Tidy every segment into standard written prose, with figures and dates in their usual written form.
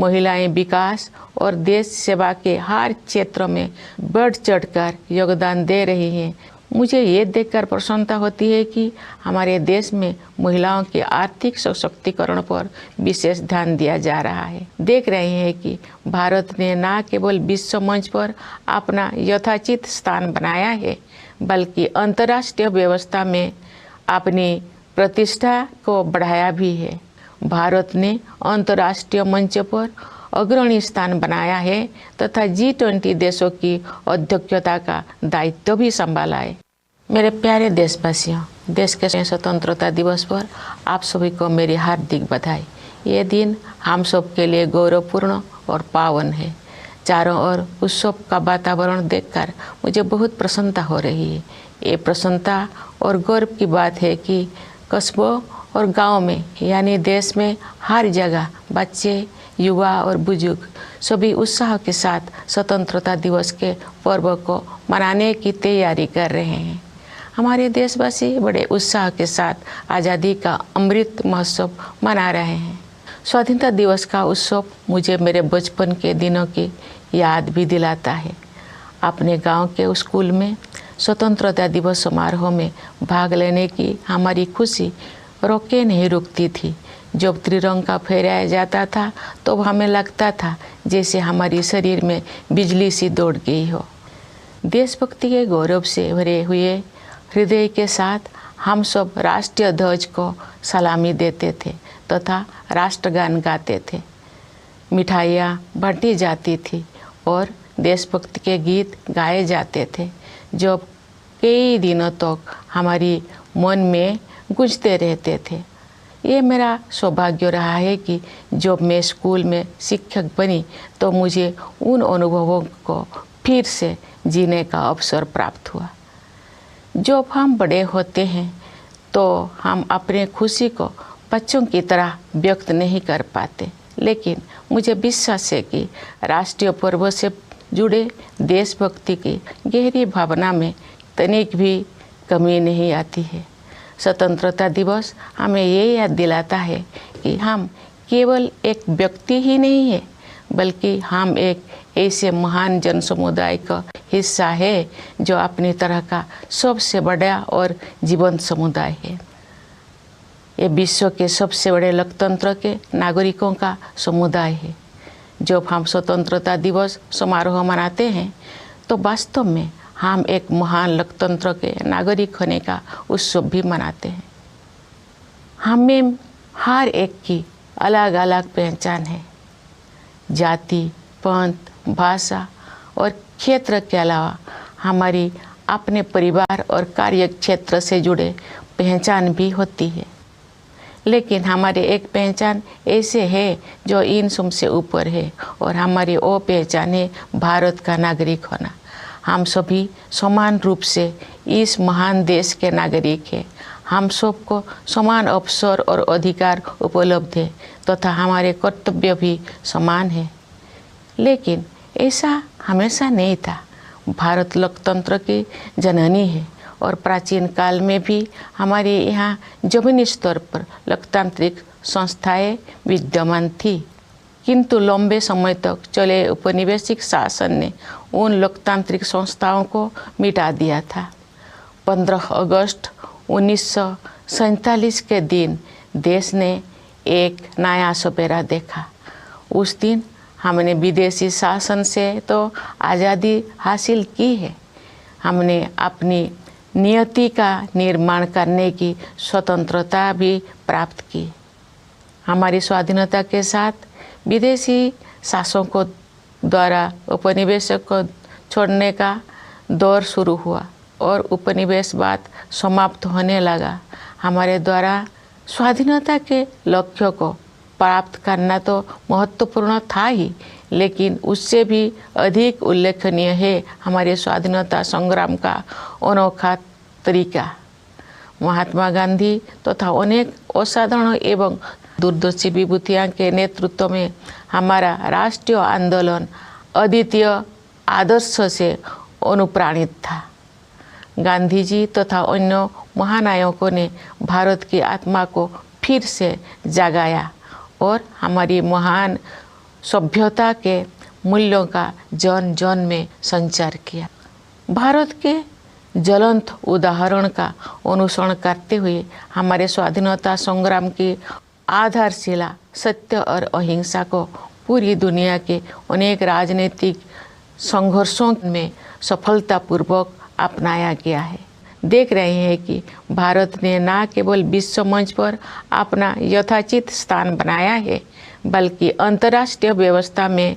महिलाएं विकास और देश सेवा के हर क्षेत्र में बढ़ चढ़कर योगदान दे रही हैं। मुझे ये देखकर प्रसन्नता होती है कि हमारे देश में महिलाओं के आर्थिक सशक्तिकरण पर विशेष ध्यान दिया जा रहा है। देख रहे हैं कि भारत ने न केवल विश्व मंच पर अपना यथोचित स्थान बनाया है, बल्कि अंतर्राष्ट्रीय व्यवस्था में अपनी प्रतिष्ठा को बढ़ाया भी है। भारत ने अंतर्राष्ट्रीय मंच पर अग्रणी स्थान बनाया है तथा G20 देशों की अध्यक्षता का दायित्व भी संभाला है। मेरे प्यारे देशवासियों, देश के स्वतंत्रता दिवस पर आप सभी को मेरी हार्दिक बधाई। ये दिन हम सब के लिए गौरवपूर्ण और पावन है। चारों ओर उत्सव का वातावरण देखकर मुझे बहुत प्रसन्नता हो रही है। ये प्रसन्नता और गर्व की बात है कि कस्बों और गांव में यानी देश में हर जगह बच्चे, युवा और बुजुर्ग सभी उत्साह के साथ स्वतंत्रता दिवस के पर्व को मनाने की तैयारी कर रहे हैं। हमारे देशवासी बड़े उत्साह के साथ आज़ादी का अमृत महोत्सव मना रहे हैं। स्वाधीनता दिवस का उत्सव मुझे मेरे बचपन के दिनों की याद भी दिलाता है। अपने गांव के स्कूल में स्वतंत्रता दिवस समारोह में भाग लेने की हमारी खुशी रोके नहीं रुकती थी। जब त्रिरंगा फहराया जाता था तो हमें लगता था जैसे हमारी शरीर में बिजली सी दौड़ गई हो। देशभक्ति के गौरव से भरे हुए हृदय के साथ हम सब राष्ट्रीय ध्वज को सलामी देते थे तथा राष्ट्रगान गाते थे। मिठाइयाँ बांटी जाती थी और देशभक्ति के गीत गाए जाते थे जो कई दिनों तक हमारी मन में गूंजते रहते थे। ये मेरा सौभाग्य रहा है कि जब मैं स्कूल में शिक्षक बनी तो मुझे उन अनुभवों को फिर से जीने का अवसर प्राप्त हुआ। जब हम बड़े होते हैं तो हम अपने खुशी को बच्चों की तरह व्यक्त नहीं कर पाते, लेकिन मुझे विश्वास है कि राष्ट्रीय पर्व से जुड़े देशभक्ति की गहरी भावना में तनिक भी कमी नहीं आती है। स्वतंत्रता दिवस हमें ये याद दिलाता है कि हम केवल एक व्यक्ति ही नहीं है, बल्कि हम एक ऐसे महान जन समुदाय का हिस्सा है जो अपनी तरह का सबसे बड़ा और जीवंत समुदाय है। ये विश्व के सबसे बड़े लोकतंत्र के नागरिकों का समुदाय है। जब हम स्वतंत्रता दिवस समारोह मनाते हैं तो वास्तव में हम एक महान लोकतंत्र के नागरिक होने का उत्सव भी मनाते हैं। हमें हर एक की अलग अलग पहचान है। जाति, पंथ, भाषा और क्षेत्र के अलावा हमारी अपने परिवार और कार्य क्षेत्र से जुड़े पहचान भी होती है, लेकिन हमारी एक पहचान ऐसे है जो इन सब से ऊपर है और हमारी वो पहचान है भारत का नागरिक होना। हम सभी समान रूप से इस महान देश के नागरिक हैं। हम सबको समान अवसर और अधिकार उपलब्ध है तथा हमारे कर्तव्य भी समान है। लेकिन ऐसा हमेशा नहीं था। भारत लोकतंत्र की जननी है और प्राचीन काल में भी हमारे यहाँ जमीनी स्तर पर लोकतांत्रिक संस्थाएं विद्यमान थी, किंतु लंबे समय तक चले औपनिवेशिक शासन ने उन लोकतांत्रिक संस्थाओं को मिटा दिया था। 15 अगस्त 1947 के दिन देश ने एक नया सपेरा देखा। उस दिन हमने विदेशी शासन से तो आज़ादी हासिल की है, हमने अपनी नियति का निर्माण करने की स्वतंत्रता भी प्राप्त की। हमारी स्वाधीनता के साथ विदेशी शासकों द्वारा उपनिवेशक को छोड़ने का दौर शुरू हुआ और उपनिवेशवाद समाप्त होने लगा। हमारे द्वारा स्वाधीनता के लक्ष्य को प्राप्त करना तो महत्वपूर्ण था ही, लेकिन उससे भी अधिक उल्लेखनीय है हमारे स्वाधीनता संग्राम का अनोखा तरीका। महात्मा गांधी तथा अनेक असाधारण एवं दूरदर्शी विभूतियों के नेतृत्व में हमारा राष्ट्रीय आंदोलन अद्वितीय आदर्श से अनुप्राणित था। गांधी जी तथा अन्य महानायकों ने भारत की आत्मा को फिर से जगाया और हमारी महान सभ्यता के मूल्यों का जन जन में संचार किया। भारत के ज्वलंत उदाहरण का अनुसरण करते हुए हमारे स्वाधीनता संग्राम की आधारशिला सत्य और अहिंसा को पूरी दुनिया के अनेक राजनीतिक संघर्षों में सफलतापूर्वक अपनाया गया है। देख रहे हैं कि भारत ने न केवल विश्व मंच पर अपना यथाचित स्थान बनाया है, बल्कि अंतर्राष्ट्रीय व्यवस्था में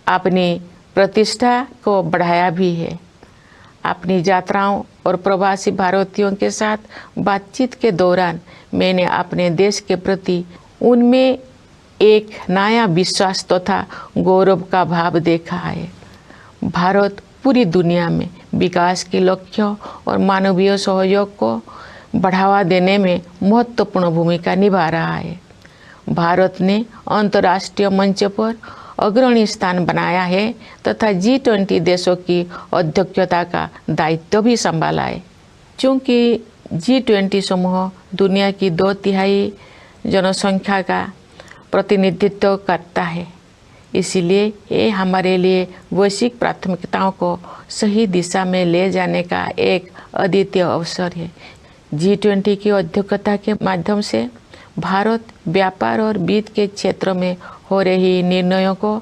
अपनी प्रतिष्ठा को बढ़ाया भी है। अपनी यात्राओं और प्रवासी भारतीयों के साथ बातचीत के दौरान मैंने अपने देश के प्रति उनमें एक नया विश्वास तथा गौरव का भाव देखा है। भारत पूरी दुनिया में विकास के लक्ष्यों और मानवीय सहयोग को बढ़ावा देने में महत्वपूर्ण भूमिका निभा रहा है। भारत ने अंतर्राष्ट्रीय मंच पर अग्रणी स्थान बनाया है तथा G20 देशों की अध्यक्षता का दायित्व भी संभाला है। चूँकि G20 समूह दुनिया की 2/3 जनसंख्या का प्रतिनिधित्व करता है, इसलिए ये हमारे लिए वैश्विक प्राथमिकताओं को सही दिशा में ले जाने का एक अद्वितीय अवसर है। G20 की अध्यक्षता के माध्यम से भारत व्यापार और वित्त के क्षेत्र में हो रही निर्णयों को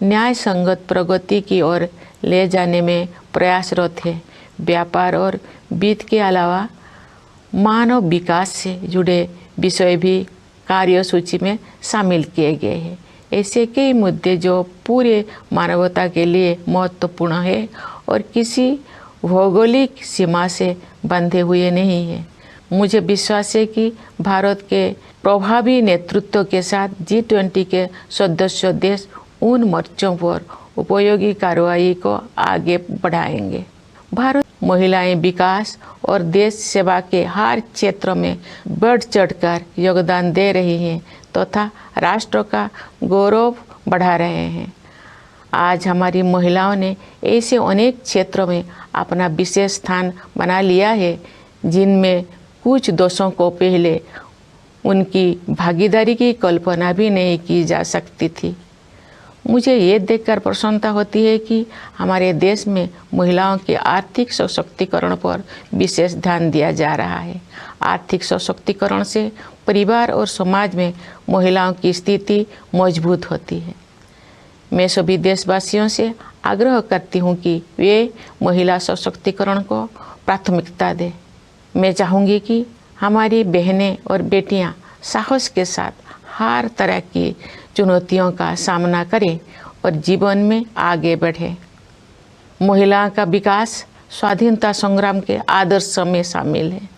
न्याय संगत प्रगति की ओर ले जाने में प्रयासरत है। व्यापार और वित्त के अलावा मानव विकास से जुड़े विषय भी कार्यसूची में शामिल किए गए हैं। ऐसे कई मुद्दे जो पूरे मानवता के लिए महत्वपूर्ण है और किसी भौगोलिक सीमा से बंधे हुए नहीं है। मुझे विश्वास है कि भारत के प्रभावी नेतृत्व के साथ G20 के सदस्य देश उन मोर्चों पर उपयोगी कार्रवाई को आगे बढ़ाएंगे। भारत महिलाएं विकास और देश सेवा के हर क्षेत्र में बढ़ चढ़कर योगदान दे रही हैं तथा राष्ट्र का गौरव बढ़ा रहे हैं। आज हमारी महिलाओं ने ऐसे अनेक क्षेत्रों में अपना विशेष स्थान बना लिया है जिनमें कुछ दशकों को पहले उनकी भागीदारी की कल्पना भी नहीं की जा सकती थी। मुझे ये देखकर प्रसन्नता होती है कि हमारे देश में महिलाओं के आर्थिक सशक्तिकरण पर विशेष ध्यान दिया जा रहा है। आर्थिक सशक्तिकरण से परिवार और समाज में महिलाओं की स्थिति मजबूत होती है। मैं सभी देशवासियों से आग्रह करती हूँ कि वे महिला सशक्तिकरण को प्राथमिकता दें। मैं चाहूँगी कि हमारी बहनें और बेटियाँ साहस के साथ हर तरह की चुनौतियों का सामना करें और जीवन में आगे बढ़ें। महिलाओं का विकास स्वाधीनता संग्राम के आदर्श में शामिल है।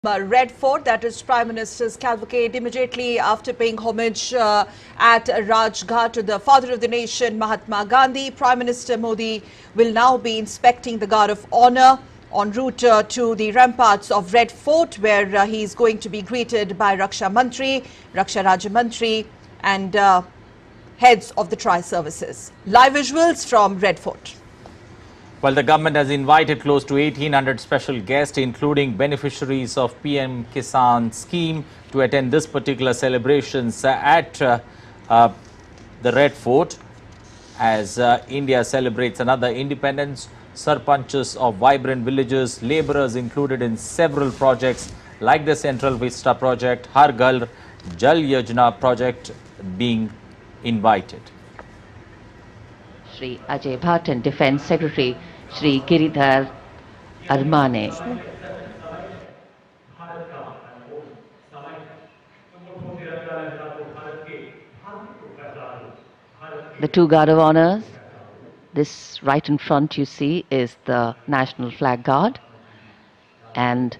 Red Fort, that is Prime Minister's cavalcade, immediately after paying homage at Rajghat to the father of the nation, Mahatma Gandhi. Prime Minister Modi will now be inspecting the Guard of Honor en route to the ramparts of Red Fort, where he is going to be greeted by Raksha Mantri, Raksha Rajya Mantri and heads of the tri-services. Live visuals from Red Fort. Well, the government has invited close to 1,800 special guests, including beneficiaries of PM Kisan scheme, to attend this particular celebrations at the Red Fort as India celebrates another independence. Sarpanchs of vibrant villages, laborers included in several projects like the Central Vista project, Har Ghar Jal Yojana project being invited. Shri Ajay Bhatt and Defence Secretary Shri Giridhar Armane. The two Guard of Honours, this right in front you see is the National Flag Guard, and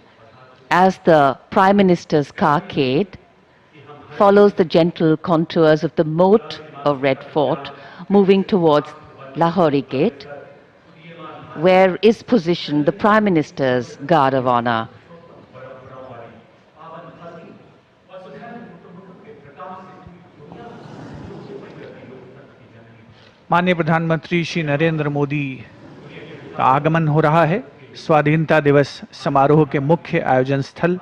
as the Prime Minister's carcade follows the gentle contours of the moat of Red Fort, moving towards Lahori Gate, where is positioned the Prime Minister's Guard of Honor. माननीय प्रधानमंत्री श्री नरेंद्र मोदी का आगमन हो रहा है। स्वाधीनता दिवस समारोह के मुख्य आयोजन स्थल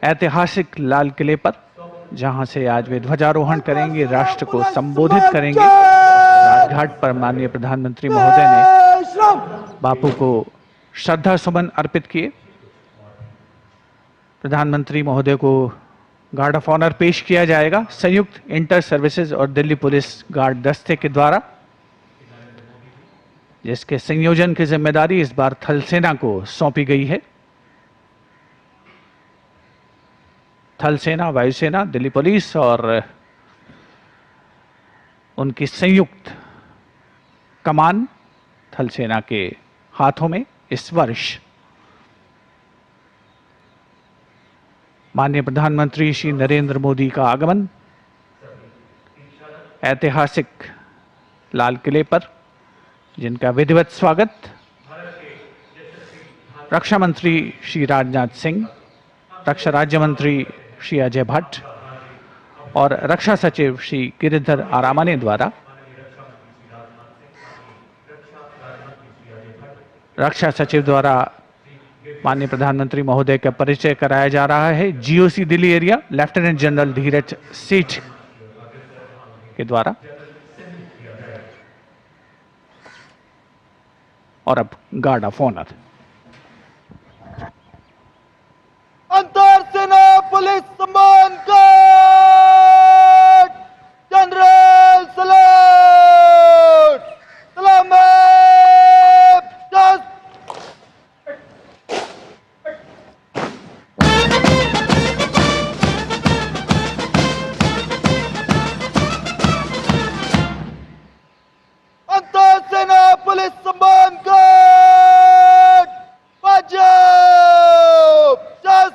ऐतिहासिक लाल किले पर, जहां से आज वे ध्वजारोहण करेंगे, राष्ट्र को संबोधित करेंगे। राजघाट पर माननीय प्रधानमंत्री महोदय ने बापू को श्रद्धा सुमन अर्पित किए। प्रधानमंत्री महोदय को गार्ड ऑफ ऑनर पेश किया जाएगा संयुक्त इंटर सर्विसेज और दिल्ली पुलिस गार्ड दस्ते के द्वारा, जिसके संयोजन की जिम्मेदारी इस बार थल सेना को सौंपी गई है। थल सेना, वायुसेना, दिल्ली पुलिस और उनकी संयुक्त कमान थल सेना के हाथों में इस वर्ष। माननीय प्रधानमंत्री श्री नरेंद्र मोदी का आगमन ऐतिहासिक लाल किले पर, जिनका विधिवत स्वागत रक्षा मंत्री श्री राजनाथ सिंह, रक्षा राज्य मंत्री श्री अजय भट्ट और रक्षा सचिव श्री गिरिधर आरामाने द्वारा रक्षा सचिव द्वारा माननीय प्रधानमंत्री महोदय का परिचय कराया जा रहा है। GOC Delhi area lieutenant general Dheeraj Seth के द्वारा। और अब गार्ड ऑफ ऑनर। अंतर सेना पुलिस सम्मान गार्ड जनरल सलाट सलाम अंतर सेना पुलिस सम्मान गार्ड पंजाब जस्ट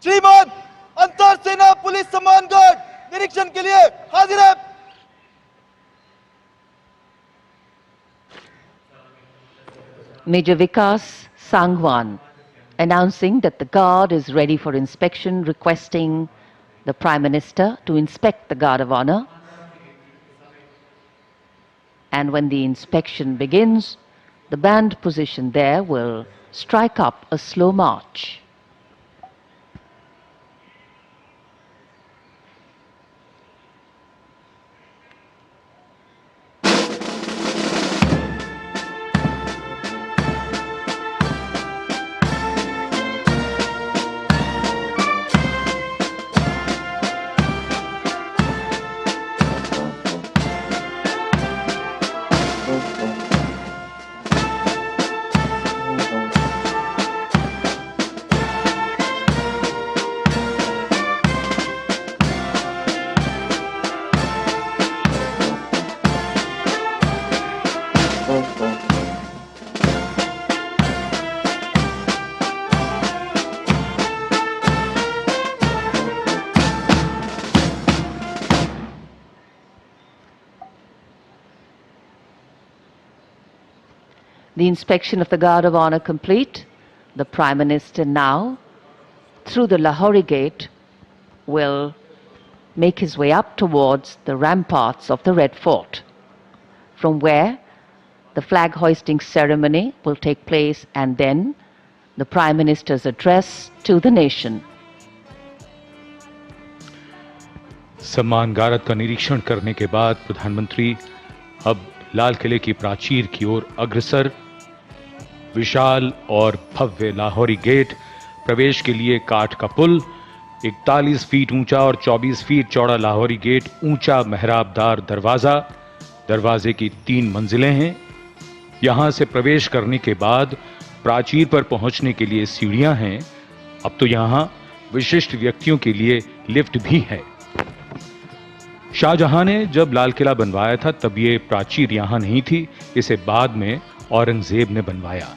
श्रीमान अंतर सेना पुलिस सम्मान गार्ड निरीक्षण के लिए हाजिर है। Major Vikas Sangwan announcing that the guard is ready for inspection, requesting the Prime Minister to inspect the Guard of Honor. And when the inspection begins, the band position there will strike up a slow march. The inspection of the Guard of Honor complete, the Prime Minister now, through the Lahori Gate, will make his way up towards the ramparts of the Red Fort, from where the flag hoisting ceremony will take place, and then the Prime Minister's address to the nation. सम्मान गारद का निरीक्षण करने के बाद प्रधानमंत्री अब लाल किले की प्राचीर की ओर अग्रसर। विशाल और भव्य लाहौरी गेट, प्रवेश के लिए काठ का पुल, 41 फीट ऊंचा और 24 फीट चौड़ा लाहौरी गेट, ऊंचा मेहराबदार दरवाजा, दरवाजे की 3 मंजिलें हैं। यहां से प्रवेश करने के बाद प्राचीर पर पहुंचने के लिए सीढ़ियां हैं। अब तो यहां विशिष्ट व्यक्तियों के लिए लिफ्ट भी है। शाहजहां ने जब लाल किला बनवाया था तब ये प्राचीर यहां नहीं थी, इसे बाद में औरंगजेब ने बनवाया।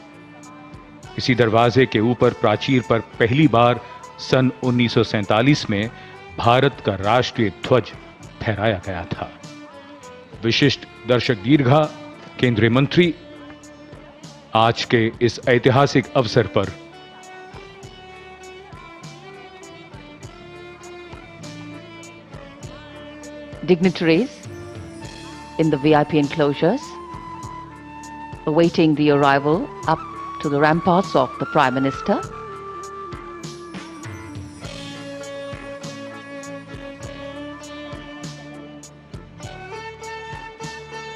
इसी दरवाजे के ऊपर प्राचीर पर पहली बार सन 1947 में भारत का राष्ट्रीय ध्वज फहराया गया था। विशिष्ट दर्शक दीर्घा, केंद्रीय मंत्री आज के इस ऐतिहासिक अवसर पर dignitaries in the VIP enclosures awaiting the arrival up to the ramparts of the Prime Minister.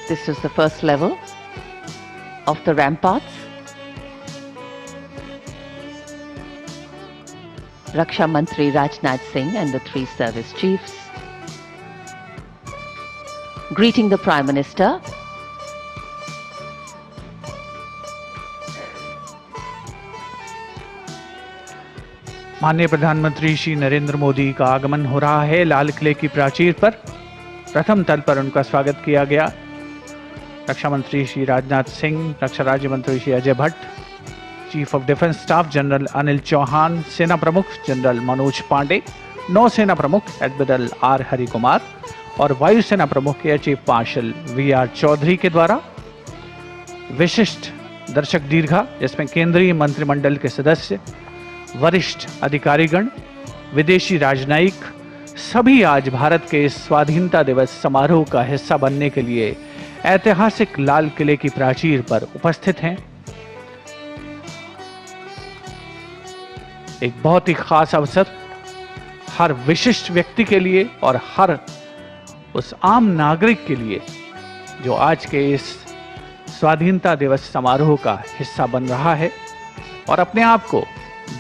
This is the first level of the ramparts. Raksha Mantri Rajnath Singh and the 3 service chiefs greeting the Prime Minister. माननीय प्रधानमंत्री श्री नरेंद्र मोदी का आगमन हो रहा है लाल किले की प्राचीर पर। प्रथम तल पर उनका स्वागत किया गया। रक्षा मंत्री श्री राजनाथ सिंह, रक्षा राज्य मंत्री Shri Ajay Bhatt, chief of defence staff general Anil Chauhan, सेना प्रमुख जनरल मनोज पांडे, नौसेना प्रमुख एडमिरल आर हरि कुमार और वायुसेना प्रमुख air chief marshal V R. Chaudhari के द्वारा विशिष्ट दर्शक दीर्घा, जिसमें केंद्रीय मंत्रिमंडल के सदस्य, वरिष्ठ अधिकारीगण, विदेशी राजनयिक सभी आज भारत के इस स्वाधीनता दिवस समारोह का हिस्सा बनने के लिए ऐतिहासिक लाल किले की प्राचीर पर उपस्थित हैं। एक बहुत ही खास अवसर हर विशिष्ट व्यक्ति के लिए और हर उस आम नागरिक के लिए जो आज के इस स्वाधीनता दिवस समारोह का हिस्सा बन रहा है और अपने आप को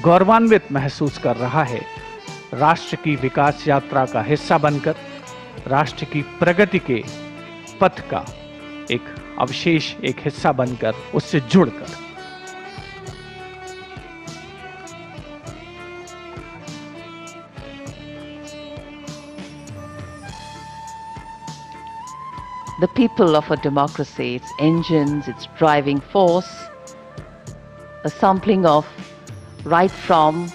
गौरवान्वित महसूस कर रहा है। राष्ट्र की विकास यात्रा का हिस्सा बनकर, राष्ट्र की प्रगति के पथ का एक अवशेष, एक हिस्सा बनकर, उससे जुड़कर। The people of a democracy, its engines, its driving force, a sampling of right from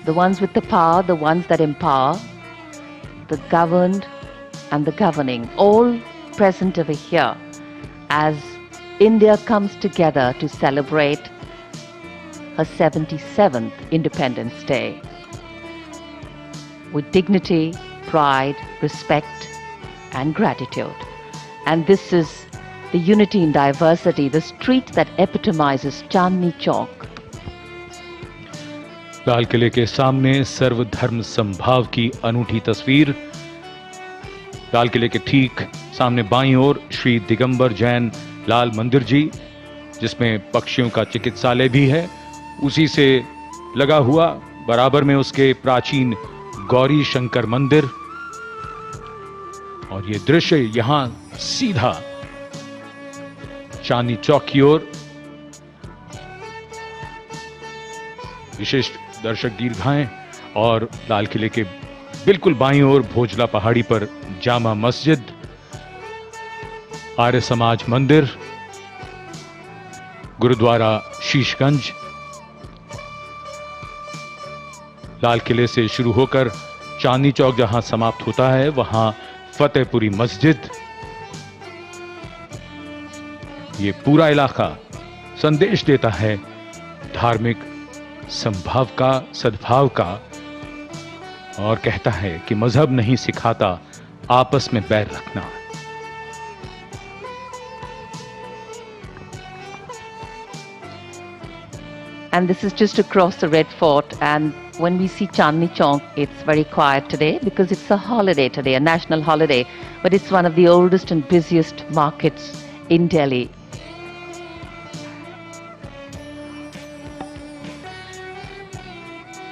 the ones with the power, the ones that empower, the governed and the governing, all present over here as India comes together to celebrate her 77th Independence Day with dignity, pride, respect and gratitude. And this is the unity in diversity, the street that epitomizes Chandni Chowk. लाल किले के सामने सर्वधर्म समभाव की अनूठी तस्वीर। लाल किले के ठीक सामने बाईं ओर श्री दिगंबर जैन लाल मंदिर जी, जिसमें पक्षियों का चिकित्सालय भी है, उसी से लगा हुआ बराबर में उसके प्राचीन गौरी शंकर मंदिर। और ये दृश्य यहां सीधा चांदनी चौक की ओर। विशिष्ट दर्शक दीर्घाएं और लाल किले के बिल्कुल बाईं ओर भोजला पहाड़ी पर जामा मस्जिद, आर्य समाज मंदिर, गुरुद्वारा शीशगंज। लाल किले से शुरू होकर चांदनी चौक जहां समाप्त होता है, वहां फतेहपुरी मस्जिद। ये पूरा इलाका संदेश देता है धार्मिक संभाव का, सद्भाव का, और कहता है कि मजहब नहीं सिखाता आपस में बैर रखना। And this is just across the Red Fort, and when we see Chandni Chowk, it's very quiet today because it's a holiday today, a national holiday, but it's one of the oldest and busiest markets in Delhi.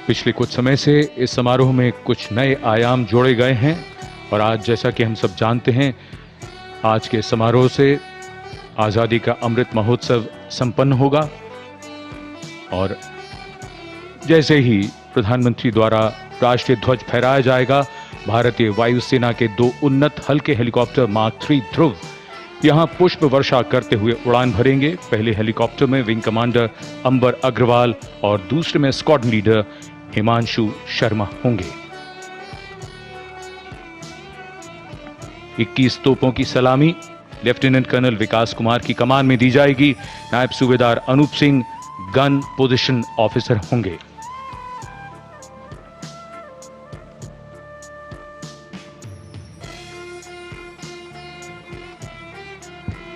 पिछले कुछ समय से इस समारोह में कुछ नए आयाम जोड़े गए हैं और आज जैसा कि हम सब जानते हैं, आज के समारोह से आजादी का अमृत महोत्सव संपन्न होगा और जैसे ही प्रधानमंत्री द्वारा राष्ट्रीय ध्वज फहराया जाएगा, भारतीय वायुसेना के 2 उन्नत हल्के हेलीकॉप्टर मार्क 3 ध्रुव यहां पुष्प वर्षा करते हुए उड़ान भरेंगे। पहले हेलीकॉप्टर में विंग कमांडर अंबर अग्रवाल और दूसरे में स्क्वाड्रन लीडर हिमांशु शर्मा होंगे। 21 तोपों की सलामी लेफ्टिनेंट कर्नल विकास कुमार की कमान में दी जाएगी। नायब सूबेदार Anup Singh gun position officer होंगे।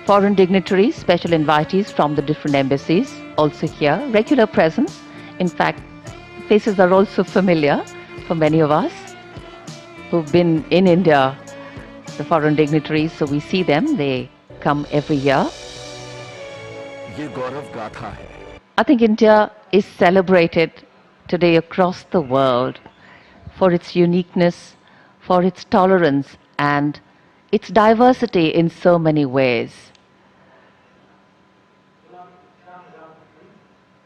Foreign dignitaries, special invitees from the different embassies also here, regular presence. In fact, faces are also familiar for many of us who've been in India, the foreign dignitaries, so we see them, they come every year. ये गौरव गाथा है। I think India is celebrated today across the world for its uniqueness, for its tolerance and its diversity in so many ways.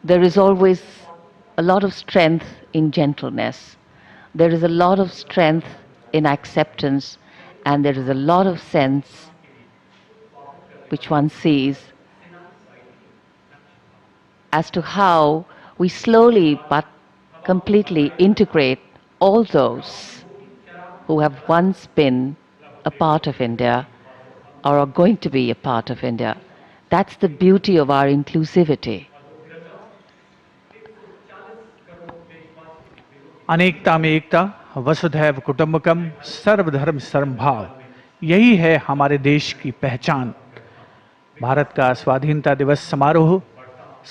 There is always a lot of strength in gentleness. There is a lot of strength in acceptance, and there is a lot of sense which one sees as to how we slowly but completely integrate all those who have once been a part of India or are going to be a part of India. That's the beauty of our inclusivity. अनेकता में एकता, वसुधैव कुटुंबकम, सर्वधर्म समभाव, यही है हमारे देश की पहचान। भारत का स्वाधीनता दिवस समारोह,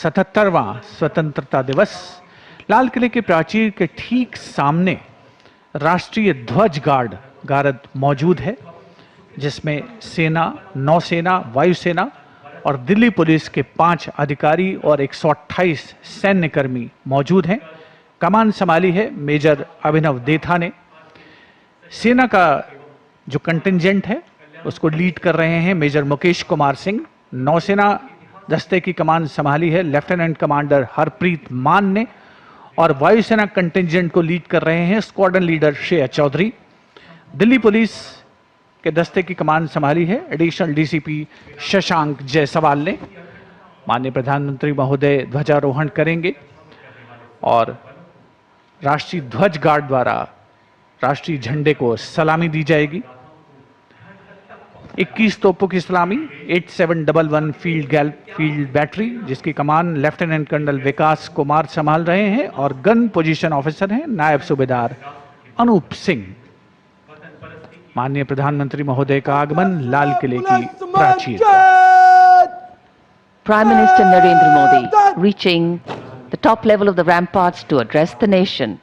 77वां स्वतंत्रता दिवस, लाल किले के प्राचीर के ठीक सामने राष्ट्रीय ध्वज गार्ड मौजूद है, जिसमें सेना, नौसेना, वायुसेना और दिल्ली पुलिस के 5 अधिकारी और 128 सैन्यकर्मी मौजूद हैं। कमान संभाली है मेजर अभिनव देथा ने। सेना का जो कंटिंजेंट है उसको लीड कर रहे हैं मेजर मुकेश कुमार सिंह। नौसेना दस्ते की कमान संभाली है लेफ्टिनेंट कमांडर हरप्रीत मान ने और वायुसेना कंटिंजेंट को लीड कर रहे हैं squadron leader Shreya Chaudhary. Delhi police के दस्ते की कमान संभाली है एडिशनल डीसीपी शशांक जायसवाल ने। माननीय प्रधानमंत्री महोदय ध्वजारोहण करेंगे और राष्ट्रीय ध्वज गार्ड द्वारा राष्ट्रीय झंडे को सलामी दी जाएगी। 21 तोपों की सलामी 8711 फील्ड बैटरी, जिसकी कमान लेफ्टिनेंट कर्नल विकास कुमार संभाल रहे हैं और गन पोजीशन ऑफिसर हैं नायब सूबेदार अनूप सिंह। माननीय प्रधानमंत्री महोदय का आगमन लाल किले की प्राचीर पर। Prime Minister Narendra Modi reaching the top level of the ramparts to address the nation.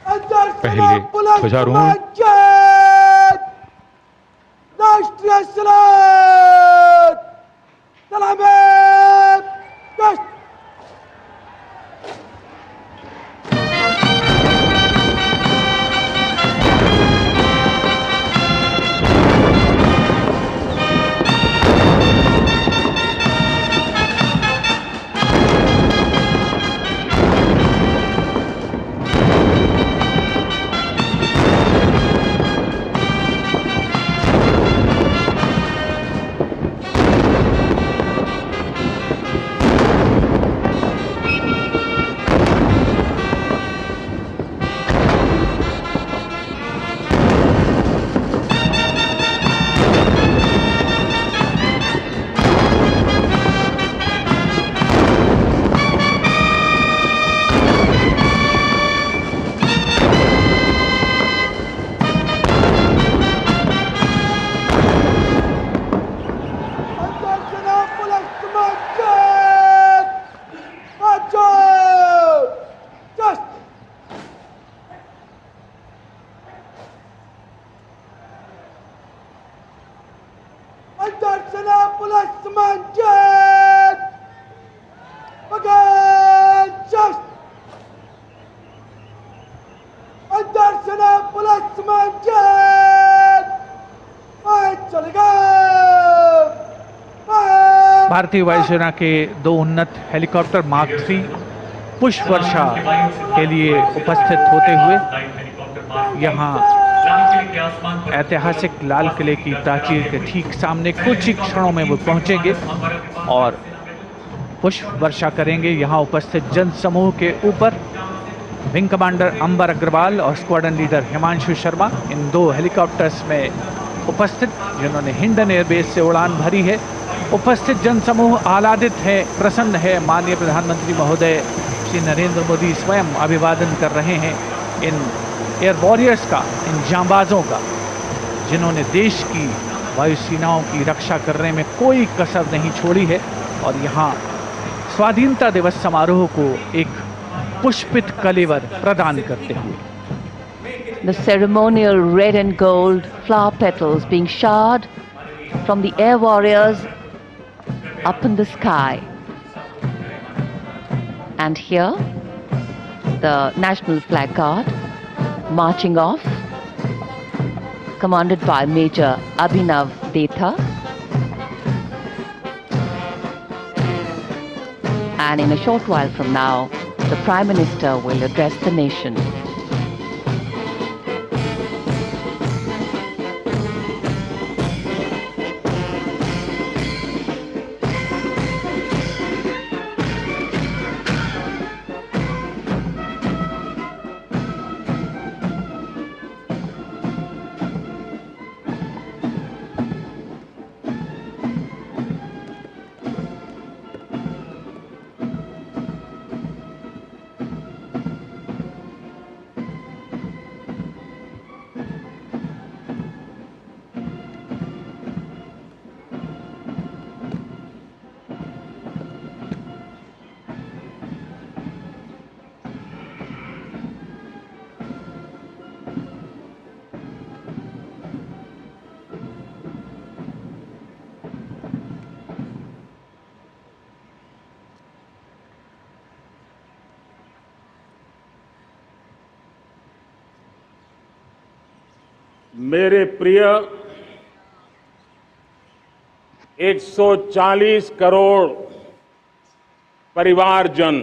पहले ध्वजारोहण, राष्ट्रीय सलाम, सलामत, सेना पुलिस सम्मान जय भगत जय अंतर सेना पुलिस सम्मान जय चलेगा। भारतीय वायुसेना के 2 उन्नत हेलीकॉप्टर मार्क 3 पुष्प वर्षा के लिए उपस्थित होते हुए यहाँ ऐतिहासिक लाल किले की प्राचीर के ठीक सामने कुछ ही क्षणों में वो पहुंचेंगे और पुष्प वर्षा करेंगे। यहाँ उपस्थित जन समूह के ऊपर विंग कमांडर अंबर अग्रवाल और स्क्वाड्रन लीडर हिमांशु शर्मा इन 2 हेलीकॉप्टर्स में उपस्थित, जिन्होंने हिंडन एयरबेस से उड़ान भरी है। उपस्थित जनसमूह आह्लादित है, प्रसन्न है। माननीय प्रधानमंत्री महोदय श्री नरेंद्र मोदी स्वयं अभिवादन कर रहे हैं इन एयर वॉरियर्स का, इन जांबाजों का, जिन्होंने देश की वायुसेनाओं की रक्षा करने में कोई कसर नहीं छोड़ी है। और यहाँ स्वाधीनता दिवस समारोह को एक पुष्पित कलेवर प्रदान करते हुए The ceremonial red and gold flower petals being showered from the air warriors up in the sky. And here, the National Flag Guard marching off, commanded by Major Abhinav Detha. And in a short while from now, the Prime Minister will address the nation. मेरे प्रिय 140 करोड़ परिवारजन,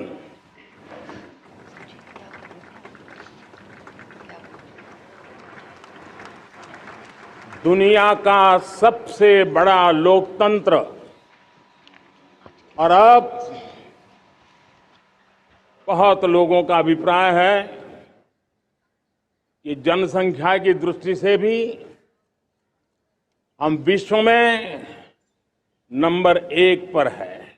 दुनिया का सबसे बड़ा लोकतंत्र और अब बहुत लोगों का अभिप्राय है कि जनसंख्या की दृष्टि से भी हम विश्व में नंबर 1 पर है।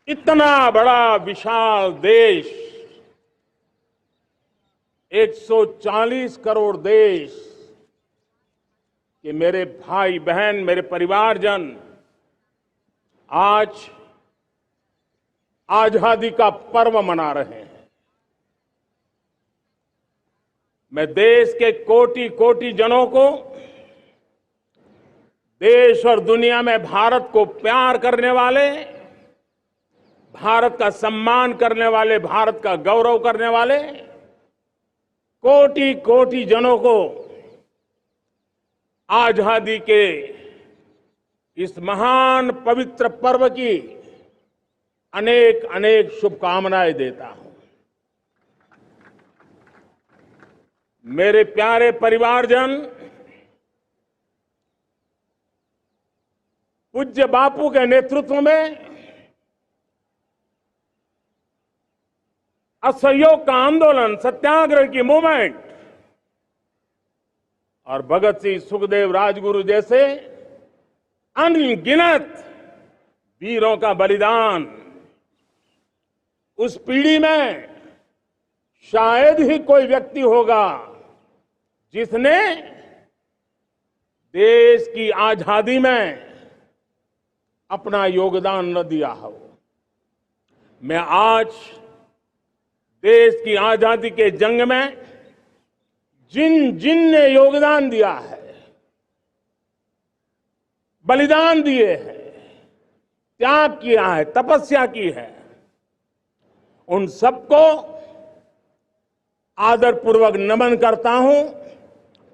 इतना बड़ा विशाल देश, 140 करोड़ देश कि मेरे भाई बहन, मेरे परिवारजन आज आजादी का पर्व मना रहे हैं। मैं देश के कोटि कोटि जनों को, देश और दुनिया में भारत को प्यार करने वाले, भारत का सम्मान करने वाले, भारत का गौरव करने वाले कोटि कोटि जनों को आजादी के इस महान पवित्र पर्व की अनेक अनेक शुभकामनाएं देता हूं। मेरे प्यारे परिवारजन, पूज्य बापू के नेतृत्व में असहयोग का आंदोलन, सत्याग्रह की मूवमेंट और भगत सिंह, सुखदेव, राजगुरु जैसे अनगिनत वीरों का बलिदान, उस पीढ़ी में शायद ही कोई व्यक्ति होगा जिसने देश की आजादी में अपना योगदान न दिया हो। मैं आज देश की आजादी के जंग में जिन जिन ने योगदान दिया है, बलिदान दिए हैं, त्याग किया है, तपस्या की है, उन सबको आदरपूर्वक नमन करता हूं,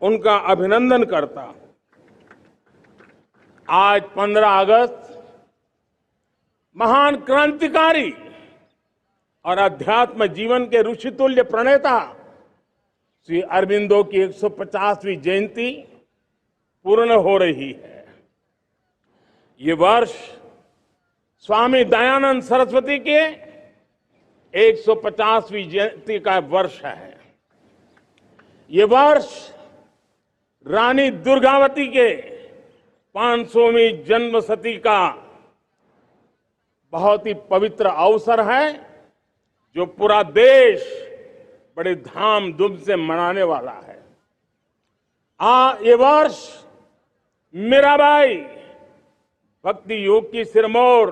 उनका अभिनंदन करता हूं। आज 15 अगस्त महान क्रांतिकारी और अध्यात्म जीवन के ऋषितुल्य प्रणेता श्री अरबिंदो की 150वीं जयंती पूर्ण हो रही है। ये वर्ष स्वामी दयानंद सरस्वती के 150वीं जयंती का वर्ष है। ये वर्ष रानी दुर्गावती के 500वीं जन्मशती का बहुत ही पवित्र अवसर है, जो पूरा देश बड़े धामधूम से मनाने वाला है। ये वर्ष मीराबाई भक्ति योग की सिरमौर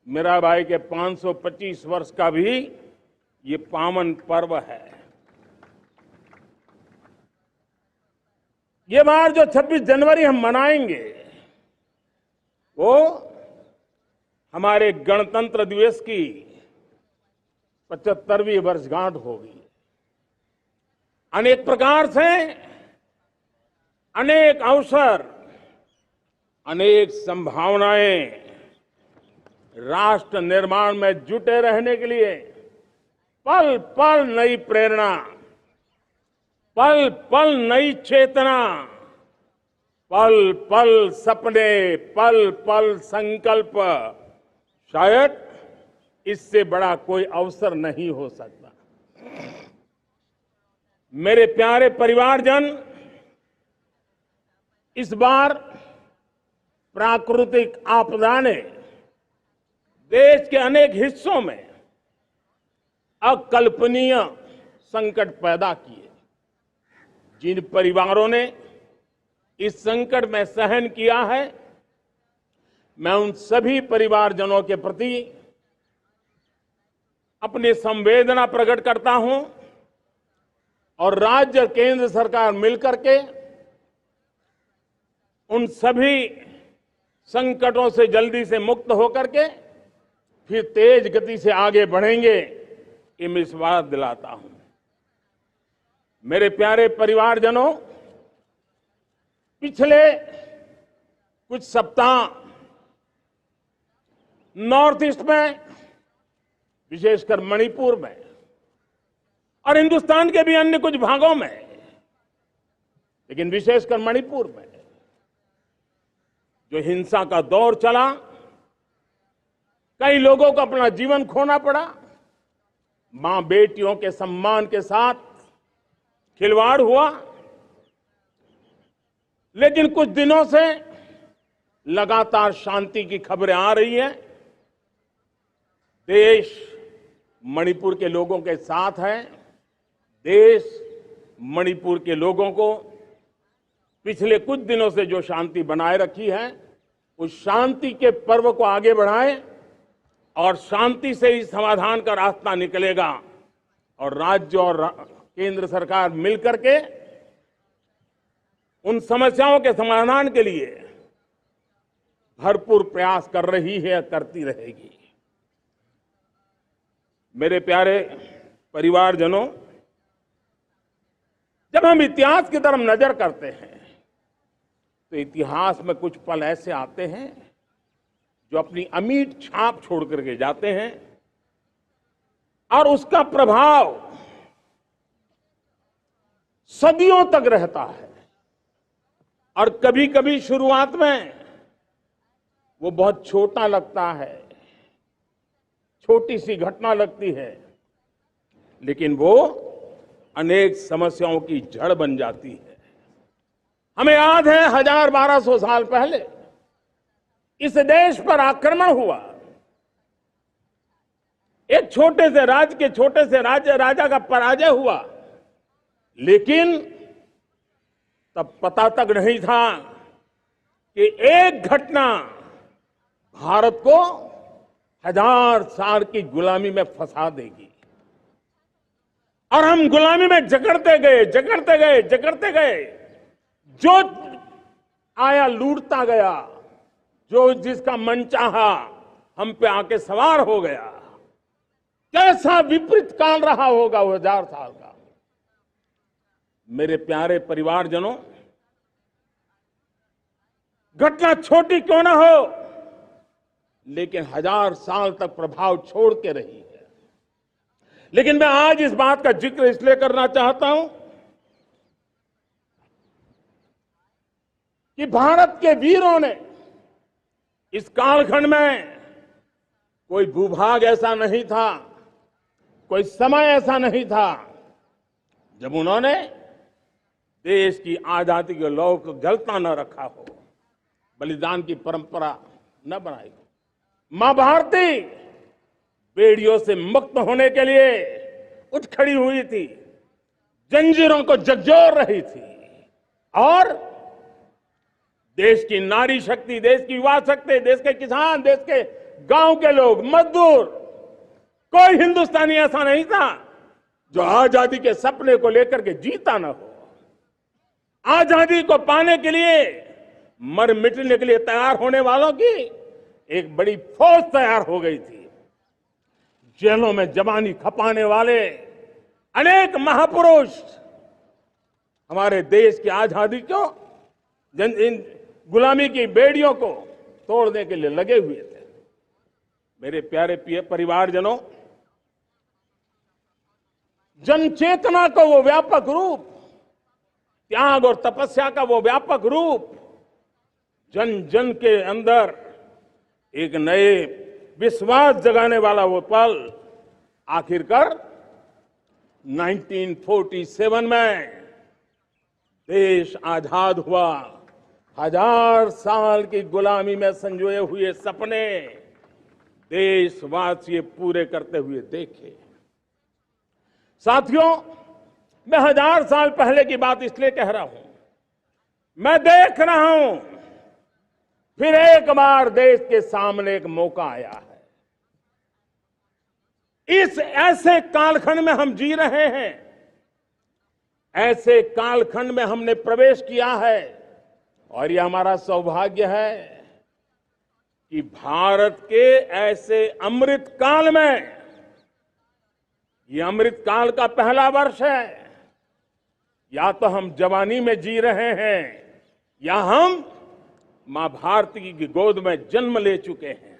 मीराबाई के 525 वर्ष का भी ये पावन पर्व है। ये बार जो 26 जनवरी हम मनाएंगे वो हमारे गणतंत्र दिवस की 75वीं वर्षगांठ होगी। अनेक प्रकार से अनेक अवसर, अनेक संभावनाएं राष्ट्र निर्माण में जुटे रहने के लिए पल पल नई प्रेरणा, पल पल नई चेतना, पल पल सपने, पल पल संकल्प, शायद इससे बड़ा कोई अवसर नहीं हो सकता। मेरे प्यारे परिवारजन, इस बार प्राकृतिक आपदा ने देश के अनेक हिस्सों में अकल्पनीय संकट पैदा किए। जिन परिवारों ने इस संकट में सहन किया है, मैं उन सभी परिवारजनों के प्रति अपनी संवेदना प्रकट करता हूं और राज्य और केंद्र सरकार मिलकर के उन सभी संकटों से जल्दी से मुक्त होकर के फिर तेज गति से आगे बढ़ेंगे, ये मैं विश्वास दिलाता हूं। मेरे प्यारे परिवारजनों, पिछले कुछ सप्ताह नॉर्थ ईस्ट में, विशेषकर मणिपुर में और हिंदुस्तान के भी अन्य कुछ भागों में, लेकिन विशेषकर मणिपुर में जो हिंसा का दौर चला, कई लोगों को अपना जीवन खोना पड़ा, मां बेटियों के सम्मान के साथ खिलवाड़ हुआ। लेकिन कुछ दिनों से लगातार शांति की खबरें आ रही हैं। देश मणिपुर के लोगों के साथ है। देश मणिपुर के लोगों को पिछले कुछ दिनों से जो शांति बनाए रखी है, उस शांति के पर्व को आगे बढ़ाएं और शांति से ही समाधान का रास्ता निकलेगा। और राज्य और केंद्र सरकार मिलकर के उन समस्याओं के समाधान के लिए भरपूर प्रयास कर रही है, करती रहेगी। मेरे प्यारे परिवारजनों, जब हम इतिहास की तरफ नजर करते हैं तो इतिहास में कुछ पल ऐसे आते हैं जो अपनी अमिट छाप छोड़ करके जाते हैं और उसका प्रभाव सदियों तक रहता है। और कभी कभी शुरुआत में वो बहुत छोटा लगता है, छोटी सी घटना लगती है, लेकिन वो अनेक समस्याओं की जड़ बन जाती है। हमें याद है 1000-1200 साल पहले इस देश पर आक्रमण हुआ। एक छोटे से राज्य के छोटे से राजा का पराजय हुआ, लेकिन तब पता तक नहीं था कि एक घटना भारत को 1000 साल की गुलामी में फंसा देगी। और हम गुलामी में जकड़ते गए, जकड़ते गए, जकड़ते गए। जो आया लूटता गया, जो जिसका मन चाहा हम पे आके सवार हो गया। कैसा विपरीत काल रहा होगा वो 1000 साल का। मेरे प्यारे परिवारजनों, घटना छोटी क्यों ना हो, लेकिन 1000 साल तक प्रभाव छोड़ के रही है। लेकिन मैं आज इस बात का जिक्र इसलिए करना चाहता हूं कि भारत के वीरों ने इस कालखंड में कोई भूभाग ऐसा नहीं था, कोई समय ऐसा नहीं था जब उन्होंने देश की आजादी के लौ को जलता न रखा हो, बलिदान की परंपरा न बनाई हो। मां भारती बेड़ियों से मुक्त होने के लिए उठ खड़ी हुई थी, जंजीरों को झकझोर रही थी और देश की नारी शक्ति, देश की युवा शक्ति, देश के किसान, देश के गांव के लोग, मजदूर, कोई हिंदुस्तानी ऐसा नहीं था जो आजादी के सपने को लेकर के जीता न हो। आजादी को पाने के लिए मर मिटने के लिए तैयार होने वालों की एक बड़ी फौज तैयार हो गई थी। जेलों में जवानी खपाने वाले अनेक महापुरुष हमारे देश की आजादी को, इन गुलामी की बेड़ियों को तोड़ने के लिए लगे हुए थे। मेरे प्यारे परिवारजनों, जन चेतना को वो व्यापक रूप, त्याग और तपस्या का वो व्यापक रूप, जन जन के अंदर एक नए विश्वास जगाने वाला वो पल आखिरकार 1947 में देश आजाद हुआ। 1000 साल की गुलामी में संजोए हुए सपने देशवासी पूरे करते हुए देखे। साथियों, मैं 1000 साल पहले की बात इसलिए कह रहा हूं, मैं देख रहा हूं फिर एक बार देश के सामने एक मौका आया है। इस ऐसे कालखंड में हम जी रहे हैं, ऐसे कालखंड में हमने प्रवेश किया है और यह हमारा सौभाग्य है कि भारत के ऐसे अमृत काल में, ये अमृत काल का पहला वर्ष है। या तो हम जवानी में जी रहे हैं या हम मां भारती की गोद में जन्म ले चुके हैं।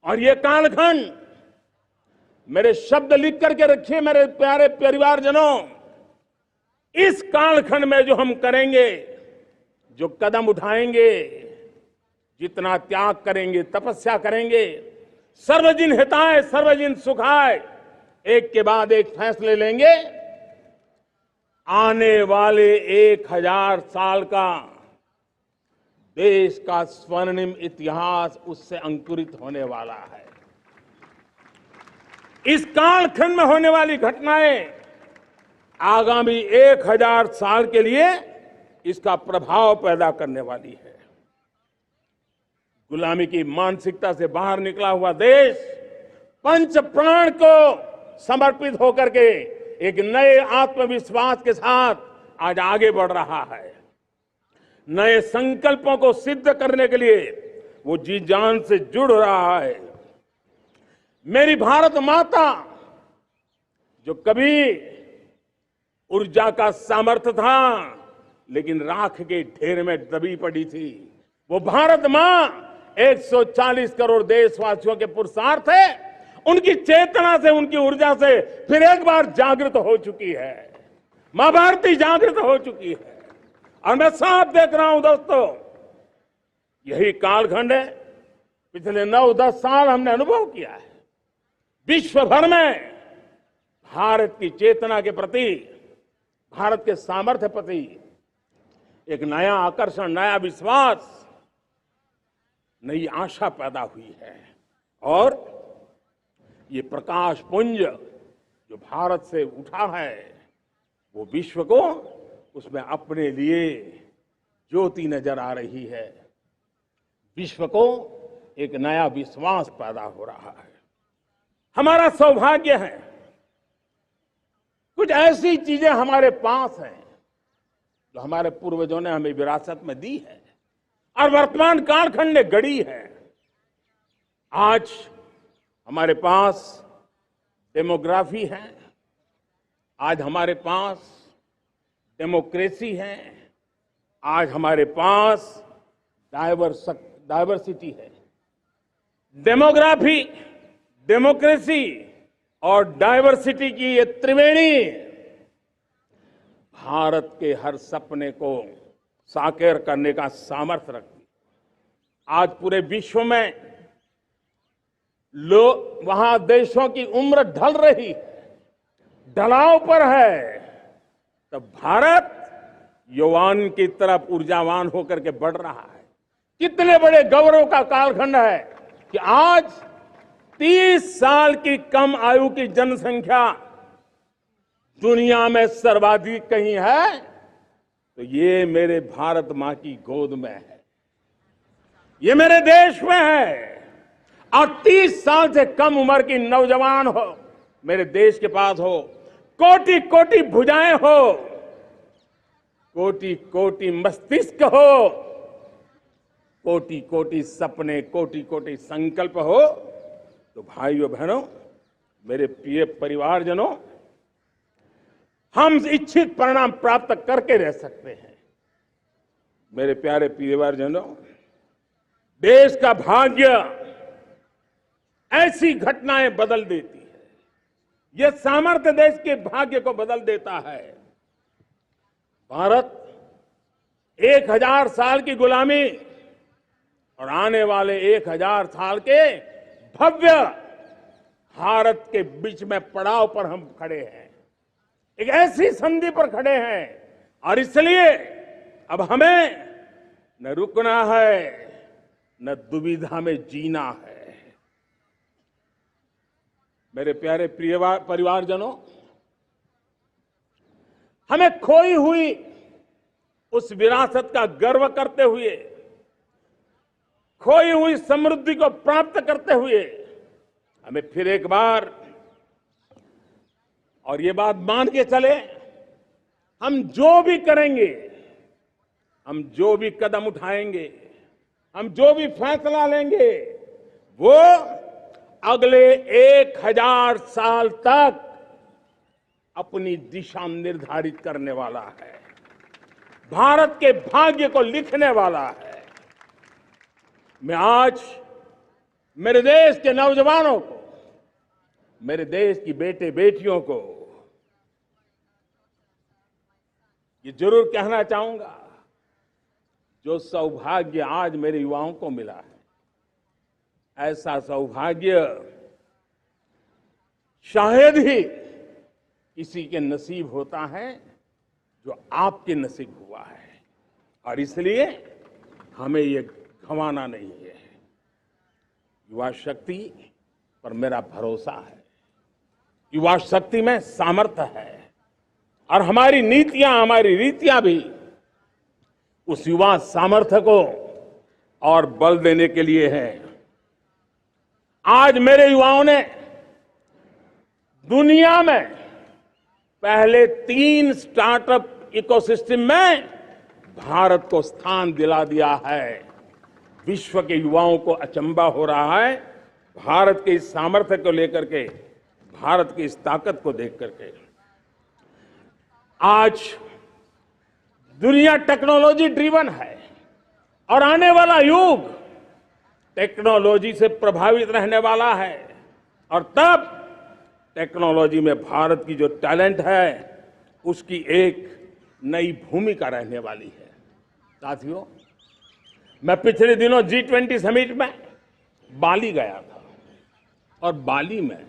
और ये कालखंड, मेरे शब्द लिख करके रखिए मेरे प्यारे परिवारजनों, इस कालखंड में जो हम करेंगे, जो कदम उठाएंगे, जितना त्याग करेंगे, तपस्या करेंगे, सर्वजन हिताय सर्वजन सुखाय, एक के बाद एक फैसले लेंगे, आने वाले 1000 साल का देश का स्वर्णिम इतिहास उससे अंकुरित होने वाला है। इस कालखंड में होने वाली घटनाएं आगामी 1000 साल के लिए इसका प्रभाव पैदा करने वाली है। गुलामी की मानसिकता से बाहर निकला हुआ देश पंच प्राण को समर्पित होकर के एक नए आत्मविश्वास के साथ आज आगे बढ़ रहा है। नए संकल्पों को सिद्ध करने के लिए वो जी जान से जुड़ रहा है। मेरी भारत माता, जो कभी ऊर्जा का सामर्थ्य था लेकिन राख के ढेर में दबी पड़ी थी, वो भारत मां 140 करोड़ देशवासियों के पुरुषार्थ है, उनकी चेतना से, उनकी ऊर्जा से फिर एक बार जागृत हो चुकी है। मां भारती जागृत हो चुकी है और मैं साफ देख रहा हूं दोस्तों, यही कालखंड है। पिछले 9-10 साल हमने अनुभव किया है, विश्व भर में भारत की चेतना के प्रति, भारत के सामर्थ्य प्रति एक नया आकर्षण, नया विश्वास, नई आशा पैदा हुई है। और ये प्रकाश पुंज जो भारत से उठा है, वो विश्व को उसमें अपने लिए ज्योति नजर आ रही है। विश्व को एक नया विश्वास पैदा हो रहा है। हमारा सौभाग्य है, कुछ ऐसी चीजें हमारे पास हैं जो हमारे पूर्वजों ने हमें विरासत में दी है और वर्तमान कालखंड ने गढ़ी है। आज हमारे पास डेमोग्राफी है, आज हमारे पास डेमोक्रेसी है, आज हमारे पास डाइवर्सिटी है। डेमोग्राफी, डेमोक्रेसी और डाइवर्सिटी की ये त्रिवेणी भारत के हर सपने को साकार करने का सामर्थ्य रखती है। आज पूरे विश्व में वहां देशों की उम्र ढल रही है, ढलाव पर है, तब भारत युवान की तरफ ऊर्जावान होकर के बढ़ रहा है। कितने बड़े गौरव का कालखंड है कि आज 30 साल की कम आयु की जनसंख्या दुनिया में सर्वाधिक कहीं है तो ये मेरे भारत मां की गोद में है, ये मेरे देश में है। और 30 साल से कम उम्र की नौजवान हो मेरे देश के पास हो, कोटि कोटि भुजाएं हो, कोटि कोटि मस्तिष्क हो, कोटि कोटि सपने, कोटि कोटि संकल्प हो, तो भाइयों बहनों, मेरे प्रिय परिवारजनों, हम इच्छित परिणाम प्राप्त करके रह सकते हैं। मेरे प्यारे परिवारजनों, देश का भाग्य ऐसी घटनाएं बदल देती है, यह सामर्थ्य देश के भाग्य को बदल देता है। भारत 1000 साल की गुलामी और आने वाले 1000 साल के भव्य भारत के बीच में पड़ाव पर हम खड़े हैं, एक ऐसी संधि पर खड़े हैं और इसलिए अब हमें न रुकना है न दुविधा में जीना है। मेरे प्यारे प्रिय परिवारजनों, हमें खोई हुई उस विरासत का गर्व करते हुए, खोई हुई समृद्धि को प्राप्त करते हुए, हमें फिर एक बार और ये बात मान के चले, हम जो भी करेंगे, हम जो भी कदम उठाएंगे, हम जो भी फैसला लेंगे, वो अगले 1000 साल तक अपनी दिशा निर्धारित करने वाला है, भारत के भाग्य को लिखने वाला है। मैं आज मेरे देश के नौजवानों को, मेरे देश की बेटे बेटियों को ये जरूर कहना चाहूंगा, जो सौभाग्य आज मेरे युवाओं को मिला है, ऐसा सौभाग्य शायद ही किसी के नसीब होता है जो आपके नसीब हुआ है, और इसलिए हमें ये गंवाना नहीं है। युवा शक्ति पर मेरा भरोसा है, युवा शक्ति में सामर्थ्य है, और हमारी नीतियां, हमारी रीतियां भी उस युवा सामर्थ्य को और बल देने के लिए है। आज मेरे युवाओं ने दुनिया में पहले 3 स्टार्टअप इकोसिस्टम में भारत को स्थान दिला दिया है। विश्व के युवाओं को अचंभा हो रहा है भारत के इस सामर्थ्य को लेकर के, भारत की इस ताकत को देख करके। आज दुनिया टेक्नोलॉजी ड्रिवन है और आने वाला युग टेक्नोलॉजी से प्रभावित रहने वाला है, और तब टेक्नोलॉजी में भारत की जो टैलेंट है उसकी एक नई भूमिका रहने वाली है। साथियों, मैं पिछले दिनों G20 समिट में बाली गया था, और बाली में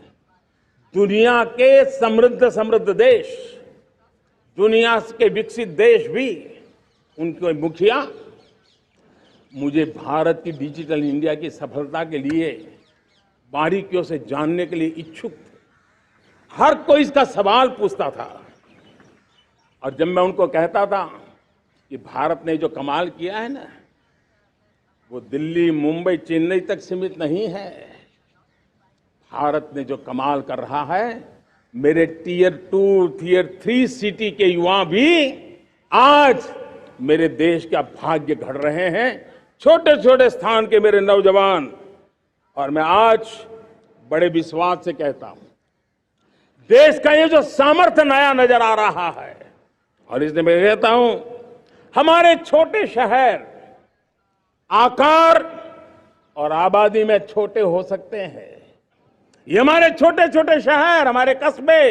दुनिया के समृद्ध देश, दुनिया के विकसित देश भी, उनके मुखिया मुझे भारत की डिजिटल इंडिया की सफलता के लिए बारीकियों से जानने के लिए इच्छुक थे। हर कोई इसका सवाल पूछता था, और जब मैं उनको कहता था कि भारत ने जो कमाल किया है ना, वो दिल्ली, मुंबई, चेन्नई तक सीमित नहीं है। भारत ने जो कमाल कर रहा है, मेरे टियर 2, टियर 3 सिटी के युवा भी आज मेरे देश का भाग्य घड़ रहे हैं छोटे छोटे स्थान के मेरे नौजवान। और मैं आज बड़े विश्वास से कहता हूं, देश का ये जो सामर्थ्य नया नजर आ रहा है, और इसलिए मैं कहता हूं हमारे छोटे शहर आकार और आबादी में छोटे हो सकते हैं। ये हमारे छोटे छोटे शहर, हमारे कस्बे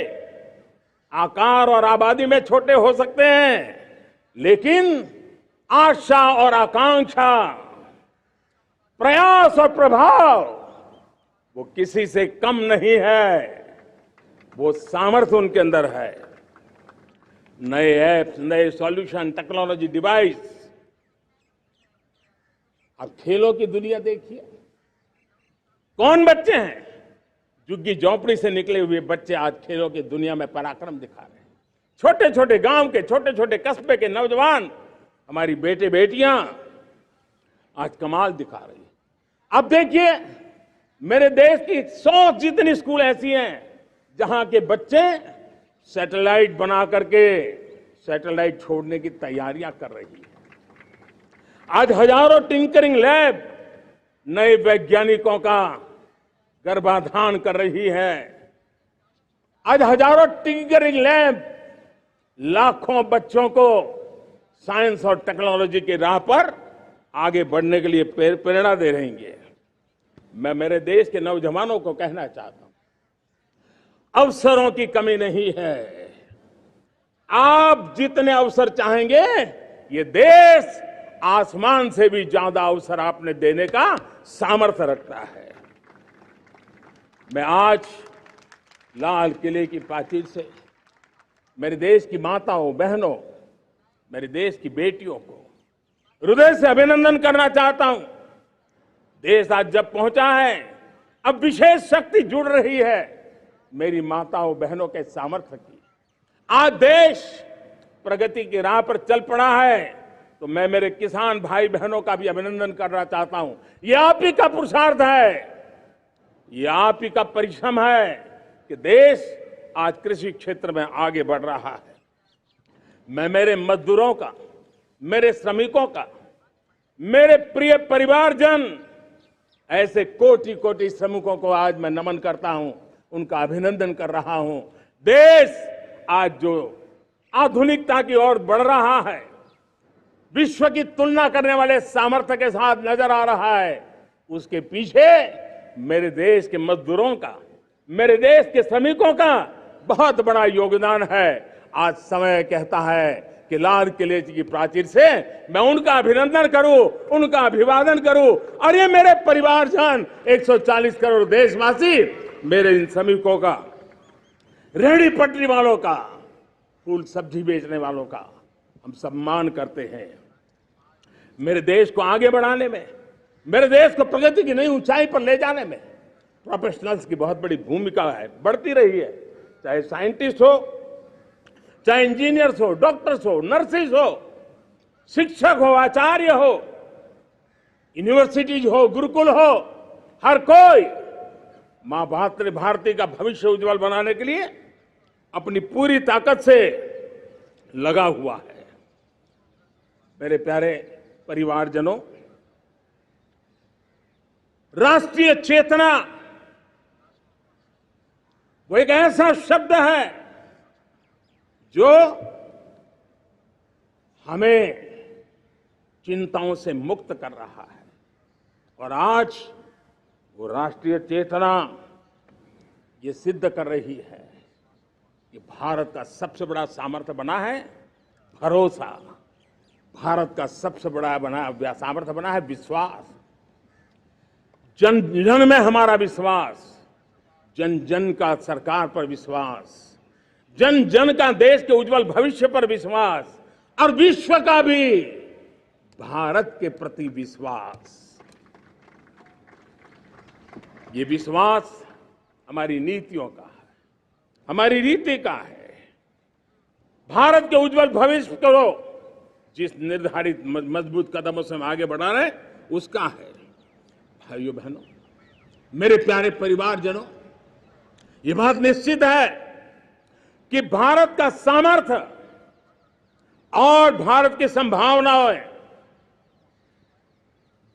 आकार और आबादी में छोटे हो सकते हैं, लेकिन आशा और आकांक्षा, प्रयास और प्रभाव वो किसी से कम नहीं है। वो सामर्थ्य उनके अंदर है। नए ऐप्स, नए सॉल्यूशन, टेक्नोलॉजी, डिवाइस। अब खेलों की दुनिया देखिए, कौन बच्चे हैं? झुग्गी झोंपड़ी से निकले हुए बच्चे आज खेलों की दुनिया में पराक्रम दिखा रहे हैं। छोटे छोटे गांव के, छोटे छोटे कस्बे के नौजवान, हमारी बेटे बेटियां आज कमाल दिखा रही है। अब देखिए, मेरे देश की 100 जितनी स्कूल ऐसी हैं जहां के बच्चे सैटेलाइट बना करके सैटेलाइट छोड़ने की तैयारियां कर रही है। आज हजारों टिंकरिंग लैब नए वैज्ञानिकों का गर्भाधान कर रही है। आज हजारों टिंकरिंग लैब लाखों बच्चों को साइंस और टेक्नोलॉजी की राह पर आगे बढ़ने के लिए प्रेरणा दे रही है। मैं मेरे देश के नौजवानों को कहना चाहता हूं, अवसरों की कमी नहीं है। आप जितने अवसर चाहेंगे, ये देश आसमान से भी ज्यादा अवसर आपने देने का सामर्थ्य रखता है। मैं आज लाल किले की प्राचीर से मेरे देश की माताओं, बहनों, मेरे देश की बेटियों को हृदय से अभिनंदन करना चाहता हूं। देश आज जब पहुंचा है, अब विशेष शक्ति जुड़ रही है मेरी माताओं बहनों के सामर्थ्य की। आज देश प्रगति की राह पर चल पड़ा है, तो मैं मेरे किसान भाई बहनों का भी अभिनंदन करना चाहता हूं। ये आप ही का पुरुषार्थ है, ये आप ही का परिश्रम है कि देश आज कृषि क्षेत्र में आगे बढ़ रहा है। मैं मेरे मजदूरों का, मेरे श्रमिकों का, मेरे प्रिय परिवारजन, ऐसे कोटि कोटि श्रमिकों को आज मैं नमन करता हूं, उनका अभिनंदन कर रहा हूं। देश आज जो आधुनिकता की ओर बढ़ रहा है, विश्व की तुलना करने वाले सामर्थ्य के साथ नजर आ रहा है, उसके पीछे मेरे देश के मजदूरों का, मेरे देश के श्रमिकों का बहुत बड़ा योगदान है। आज समय कहता है कि लाल किले की प्राचीर से मैं उनका अभिनंदन करूं, उनका अभिवादन करूं। और ये मेरे परिवारजन, 140 करोड़ देशवासी, मेरे इन श्रमिकों का, रेहड़ी पटरी वालों का, फूल सब्जी बेचने वालों का हम सम्मान करते हैं। मेरे देश को आगे बढ़ाने में, मेरे देश को प्रगति की नई ऊंचाई पर ले जाने में प्रोफेशनल्स की बहुत बड़ी भूमिका है, बढ़ती रही है। चाहे साइंटिस्ट हो, चाहे इंजीनियर्स हो, डॉक्टर्स हो, नर्सेज हो, शिक्षक हो, आचार्य हो, यूनिवर्सिटीज हो, गुरुकुल हो, हर कोई मां भारती का भविष्य उज्जवल बनाने के लिए अपनी पूरी ताकत से लगा हुआ है। मेरे प्यारे परिवारजनों, राष्ट्रीय चेतना वो एक ऐसा शब्द है जो हमें चिंताओं से मुक्त कर रहा है। और आज वो राष्ट्रीय चेतना ये सिद्ध कर रही है कि भारत का सबसे बड़ा सामर्थ्य बना है भरोसा, भारत का सबसे बड़ा सामर्थ्य बना है विश्वास। जन जन में हमारा विश्वास, जन जन का सरकार पर विश्वास, जन जन का देश के उज्जवल भविष्य पर विश्वास, और विश्व का भी भारत के प्रति विश्वास। ये विश्वास हमारी नीतियों का है, हमारी रीति का है। भारत के उज्जवल भविष्य को जिस निर्धारित मजबूत कदमों से हम आगे बढ़ा रहे हैं, उसका है। भाइयों बहनों, मेरे प्यारे परिवारजनों, ये बात निश्चित है कि भारत का सामर्थ्य और भारत की संभावनाएं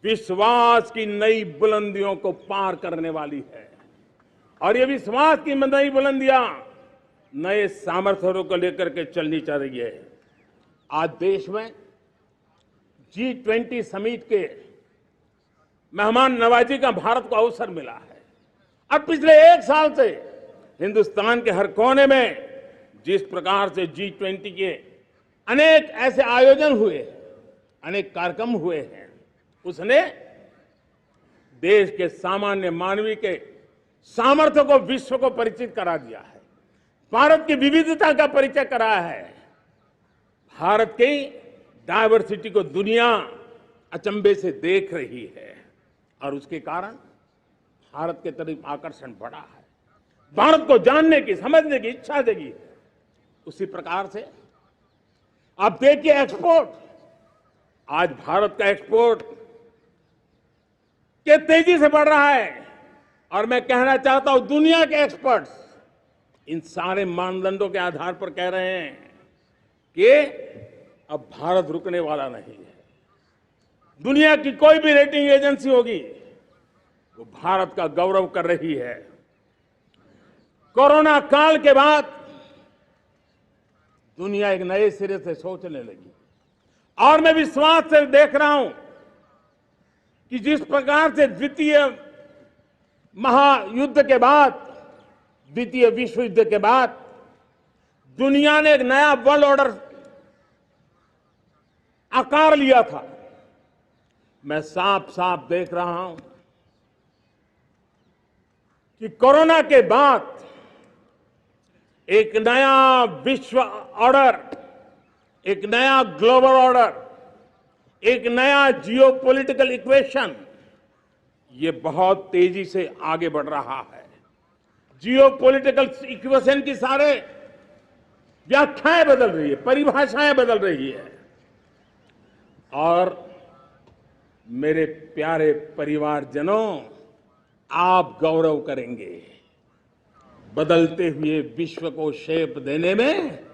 विश्वास की नई बुलंदियों को पार करने वाली है। और ये विश्वास की नई बुलंदियां नए सामर्थ्यों को लेकर के चलनी चाहिए रही है। आज देश में G20 समिट के मेहमान नवाजी का भारत को अवसर मिला है। अब पिछले एक साल से हिंदुस्तान के हर कोने में जिस प्रकार से G20 के अनेक ऐसे आयोजन हुए, अनेक कार्यक्रम हुए हैं, उसने देश के सामान्य मानवी के सामर्थ्य को विश्व को परिचित करा दिया है। भारत की विविधता का परिचय कराया है। भारत की डायवर्सिटी को दुनिया अचंभे से देख रही है और उसके कारण भारत के तरफ आकर्षण बढ़ा है। भारत को जानने की, समझने की इच्छा जगी है। उसी प्रकार से आप देखिए एक्सपोर्ट, आज भारत का एक्सपोर्ट के तेजी से बढ़ रहा है और मैं कहना चाहता हूं दुनिया के एक्सपर्ट्स इन सारे मानदंडों के आधार पर कह रहे हैं कि अब भारत रुकने वाला नहीं है। दुनिया की कोई भी रेटिंग एजेंसी होगी वो भारत का गौरव कर रही है। कोरोना काल के बाद दुनिया एक नए सिरे से सोचने लगी और मैं विश्वास से देख रहा हूं कि जिस प्रकार से द्वितीय महायुद्ध के बाद, द्वितीय विश्व युद्ध के बाद दुनिया ने एक नया वर्ल्ड ऑर्डर आकार लिया था, मैं साफ साफ देख रहा हूं कि कोरोना के बाद एक नया विश्व ऑर्डर, एक नया ग्लोबल ऑर्डर, एक नया जियोपॉलिटिकल इक्वेशन ये बहुत तेजी से आगे बढ़ रहा है। जियोपॉलिटिकल इक्वेशन की सारे व्याख्याएं बदल रही है, परिभाषाएं बदल रही है। और मेरे प्यारे परिवारजनों, आप गौरव करेंगे। बदलते हुए विश्व को शेप देने में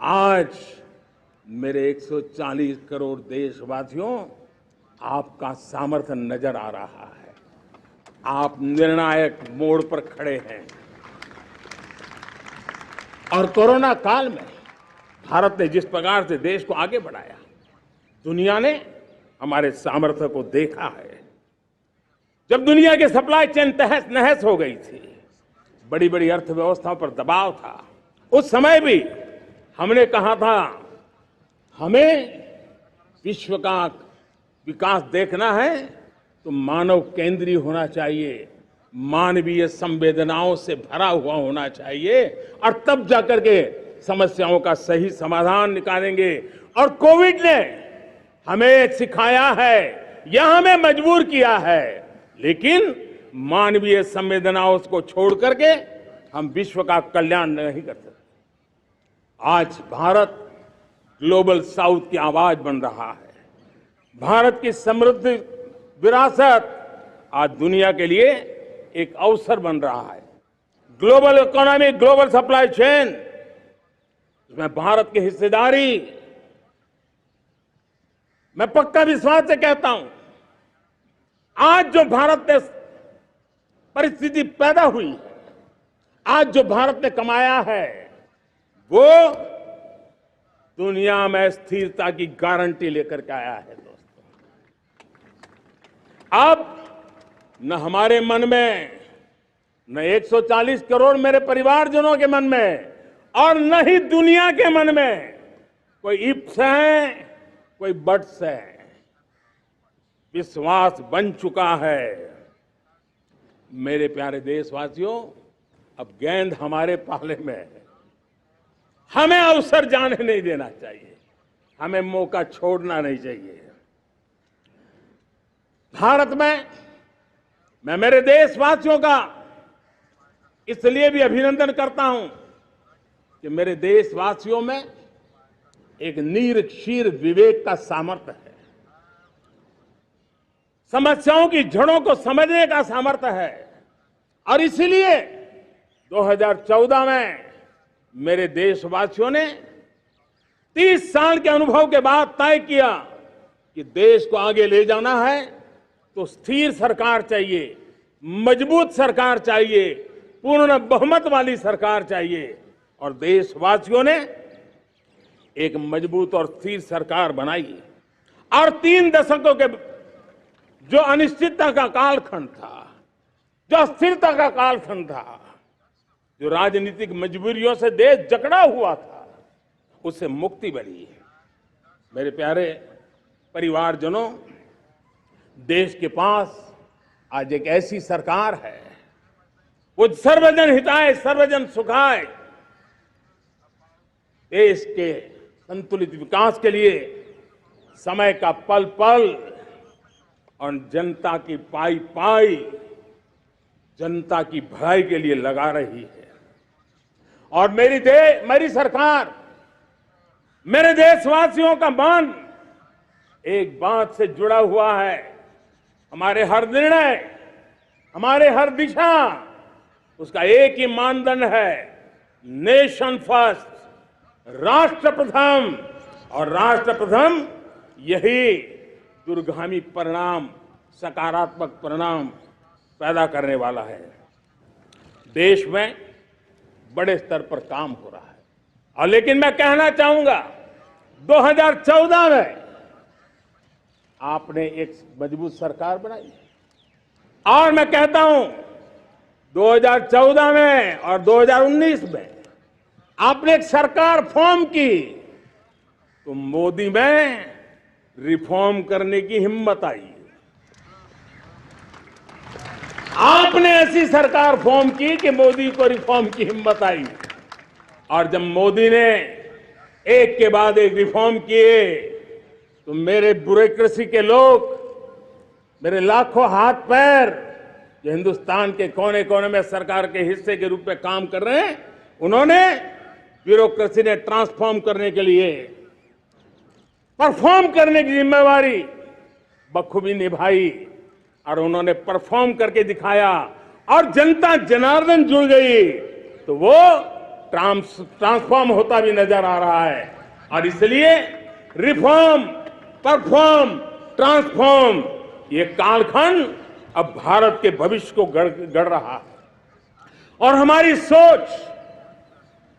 आज मेरे 140 करोड़ देशवासियों आपका सामर्थ्य नजर आ रहा है। आप निर्णायक मोड़ पर खड़े हैं और कोरोना काल में भारत ने जिस प्रकार से देश को आगे बढ़ाया, दुनिया ने हमारे सामर्थ्य को देखा है। जब दुनिया की सप्लाई चेन तहस नहस हो गई थी, बड़ी बड़ी अर्थव्यवस्थाओं पर दबाव था, उस समय भी हमने कहा था हमें विश्व का विकास देखना है तो मानव केंद्रीय होना चाहिए, मानवीय संवेदनाओं से भरा हुआ होना चाहिए और तब जाकर के समस्याओं का सही समाधान निकालेंगे। और कोविड ने हमें सिखाया है या हमें मजबूर किया है, लेकिन मानवीय संवेदनाओं को छोड़ करके हम विश्व का कल्याण नहीं कर सकते। आज भारत ग्लोबल साउथ की आवाज बन रहा है। भारत की समृद्ध विरासत आज दुनिया के लिए एक अवसर बन रहा है। Global economy, global supply chain, इसमें भारत की हिस्सेदारी, मैं पक्का विश्वास से कहता हूं, आज जो भारत ने परिस्थिति पैदा हुई है, आज जो भारत ने कमाया है, वो दुनिया में स्थिरता की गारंटी लेकर के आया है। दोस्तों, अब न हमारे मन में, न 140 करोड़ मेरे परिवारजनों के मन में और न ही दुनिया के मन में कोई इफ्स है, कोई बट्स है। विश्वास बन चुका है। मेरे प्यारे देशवासियों, अब गेंद हमारे पाले में है। हमें अवसर जाने नहीं देना चाहिए, हमें मौका छोड़ना नहीं चाहिए। भारत में मैं मेरे देशवासियों का इसलिए भी अभिनंदन करता हूं कि मेरे देशवासियों में एक नीर-क्षीर विवेक का सामर्थ्य है, समस्याओं की जड़ों को समझने का सामर्थ्य है। और इसलिए 2014 में मेरे देशवासियों ने 30 साल के अनुभव के बाद तय किया कि देश को आगे ले जाना है तो स्थिर सरकार चाहिए, मजबूत सरकार चाहिए, पूर्ण बहुमत वाली सरकार चाहिए। और देशवासियों ने एक मजबूत और स्थिर सरकार बनाई। और 3 दशकों के जो अनिश्चितता का कालखंड था, जो अस्थिरता का कालखंड था, जो राजनीतिक मजबूरियों से देश जकड़ा हुआ था, उससे मुक्ति मिली। मेरे प्यारे परिवारजनों, देश के पास आज एक ऐसी सरकार है, वो सर्वजन हिताय सर्वजन सुखाय, देश के संतुलित विकास के लिए समय का पल पल और जनता की पाई पाई, जनता की भलाई के लिए लगा रही है। और मेरी सरकार, मेरे देशवासियों का मन एक बात से जुड़ा हुआ है। हमारे हर निर्णय, हमारे हर दिशा, उसका एक ही मानदंड है, नेशन फर्स्ट, राष्ट्र प्रथम। और राष्ट्र प्रथम यही दूरगामी परिणाम, सकारात्मक परिणाम पैदा करने वाला है। देश में बड़े स्तर पर काम हो रहा है। और लेकिन मैं कहना चाहूंगा, 2014 में आपने एक मजबूत सरकार बनाई, और मैं कहता हूं 2014 में और 2019 में आपने एक सरकार फॉर्म की, तो मोदी में रिफॉर्म करने की हिम्मत आई। आपने ऐसी सरकार फॉर्म की कि मोदी को रिफॉर्म की हिम्मत आई। और जब मोदी ने एक के बाद एक रिफॉर्म किए, तो मेरे ब्यूरोक्रेसी के लोग, मेरे लाखों हाथ पैर जो हिंदुस्तान के कोने कोने में सरकार के हिस्से के रूप में काम कर रहे हैं, उन्होंने, ब्यूरोक्रेसी ने ट्रांसफॉर्म करने के लिए, परफॉर्म करने की जिम्मेवारी बखूबी निभाई। और उन्होंने परफॉर्म करके दिखाया, और जनता जनार्दन जुड़ गई, तो वो ट्रांसफॉर्म होता भी नजर आ रहा है। और इसलिए रिफॉर्म, परफॉर्म, ट्रांसफॉर्म, ये कालखंड अब भारत के भविष्य को गढ़ रहा है। और हमारी सोच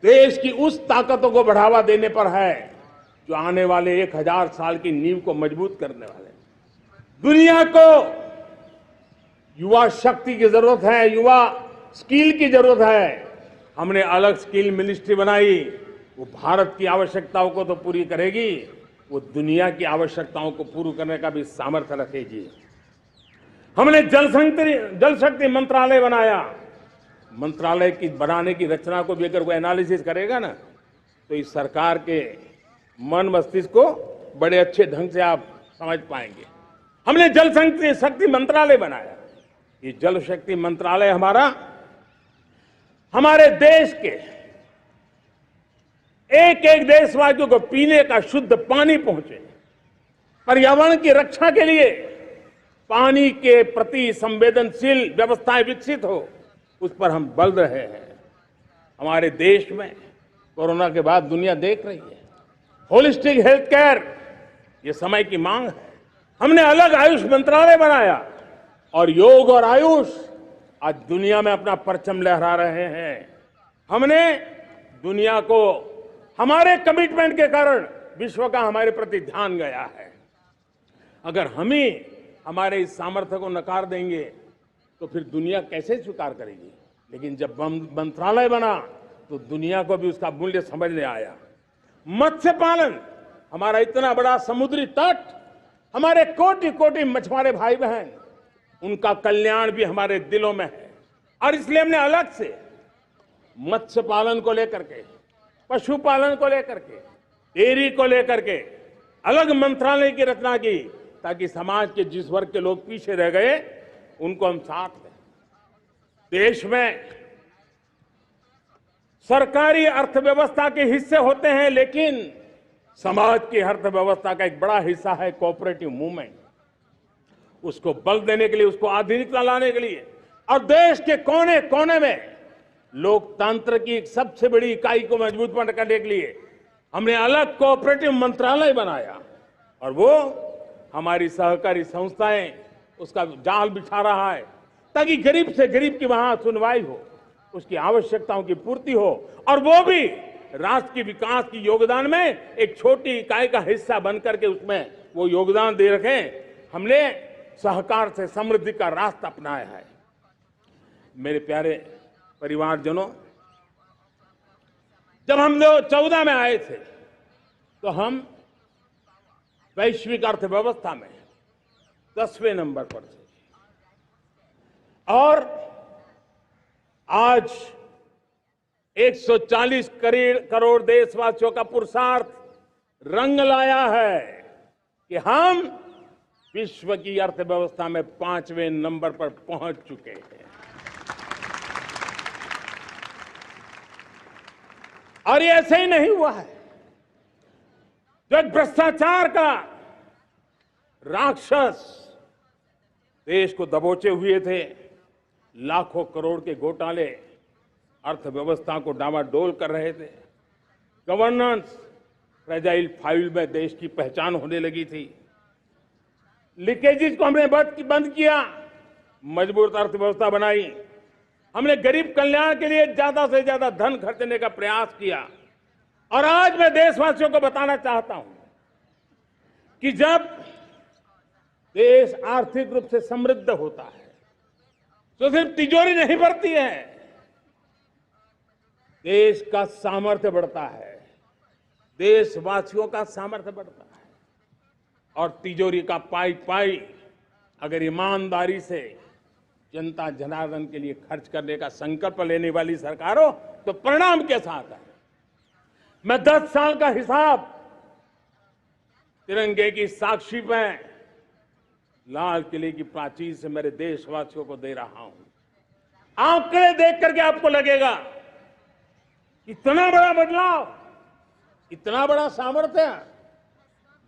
देश की उस ताकतों को बढ़ावा देने पर है जो आने वाले 1000 साल की नींव को मजबूत करने वाले। दुनिया को युवा शक्ति की जरूरत है, युवा स्किल की जरूरत है। हमने अलग स्किल मिनिस्ट्री बनाई, वो भारत की आवश्यकताओं को तो पूरी करेगी, वो दुनिया की आवश्यकताओं को पूरी करने का भी सामर्थ्य रखेगी। हमने जल शक्ति मंत्रालय बनाया। मंत्रालय की बनाने की रचना को भी अगर वो एनालिसिस करेगा ना, तो इस सरकार के मन मस्तिष्क को बड़े अच्छे ढंग से आप समझ पाएंगे। हमने जल शक्ति मंत्रालय बनाया। ये जल शक्ति मंत्रालय हमारे देश के एक एक देशवासियों को पीने का शुद्ध पानी पहुंचे, पर्यावरण की रक्षा के लिए पानी के प्रति संवेदनशील व्यवस्थाएं विकसित हो, उस पर हम बल रहे हैं। हमारे देश में कोरोना के बाद दुनिया देख रही है, होलिस्टिक हेल्थ केयर ये समय की मांग है। हमने अलग आयुष मंत्रालय बनाया, और योग और आयुष आज दुनिया में अपना परचम लहरा रहे हैं। हमने दुनिया को हमारे कमिटमेंट के कारण विश्व का हमारे प्रति ध्यान गया है। अगर हम ही हमारे इस सामर्थ्य को नकार देंगे तो फिर दुनिया कैसे स्वीकार करेगी। लेकिन जब मंत्रालय बना तो दुनिया को भी उसका मूल्य समझ में आया। मत्स्य पालन, हमारा इतना बड़ा समुद्री तट, हमारे कोटि कोटि मछुआरे भाई बहन, उनका कल्याण भी हमारे दिलों में है। और इसलिए हमने अलग से मत्स्य पालन को लेकर के, पशुपालन को लेकर के, डेयरी को लेकर के अलग मंत्रालय की रचना की, ताकि समाज के जिस वर्ग के लोग पीछे रह गए उनको हम साथ लें। देश में सरकारी अर्थव्यवस्था के हिस्से होते हैं, लेकिन समाज की अर्थव्यवस्था का एक बड़ा हिस्सा है कोऑपरेटिव मूवमेंट। उसको बल देने के लिए, उसको आधुनिकता लाने के लिए, और देश के कोने कोने में लोकतंत्र की एक सबसे बड़ी इकाई को मजबूत करने के लिए हमने अलग कोऑपरेटिव मंत्रालय बनाया और वो हमारी सहकारी संस्थाएं उसका जाल बिछा रहा है ताकि गरीब से गरीब की वहां सुनवाई हो, उसकी आवश्यकताओं की पूर्ति हो और वो भी राष्ट्र के विकास की योगदान में एक छोटी इकाई का हिस्सा बनकर के उसमें वो योगदान दे रखें। हमने सहकार से समृद्धि का रास्ता अपनाया है। मेरे प्यारे परिवारजनों, जब हम 2014 में आए थे तो हम वैश्विक अर्थव्यवस्था में 10वें नंबर पर थे और आज 140 करोड़ देशवासियों का पुरुषार्थ रंग लाया है कि हम विश्व की अर्थव्यवस्था में 5वें नंबर पर पहुंच चुके हैं। और ये ऐसे ही नहीं हुआ है। जो एक भ्रष्टाचार का राक्षस देश को दबोचे हुए थे, लाखों करोड़ के घोटाले अर्थव्यवस्था को डामाडोल कर रहे थे, गवर्नेंस फ्रेजाइल फाइल में देश की पहचान होने लगी थी, लीकेजेस को हमने बंद किया, मजबूत अर्थव्यवस्था बनाई, हमने गरीब कल्याण के लिए ज्यादा से ज्यादा धन खर्चने का प्रयास किया। और आज मैं देशवासियों को बताना चाहता हूं कि जब देश आर्थिक रूप से समृद्ध होता है तो सिर्फ तिजोरी नहीं भरती है, देश का सामर्थ्य बढ़ता है, देशवासियों का सामर्थ्य बढ़ता है। और तिजोरी का पाई पाई अगर ईमानदारी से जनता जनार्दन के लिए खर्च करने का संकल्प लेने वाली सरकार हो तो परिणाम के साथ है। मैं 10 साल का हिसाब तिरंगे की साक्षी में लाल किले की प्राचीर से मेरे देशवासियों को दे रहा हूं। आंकड़े देख करके आपको लगेगा इतना बड़ा बदलाव, इतना बड़ा सामर्थ्य।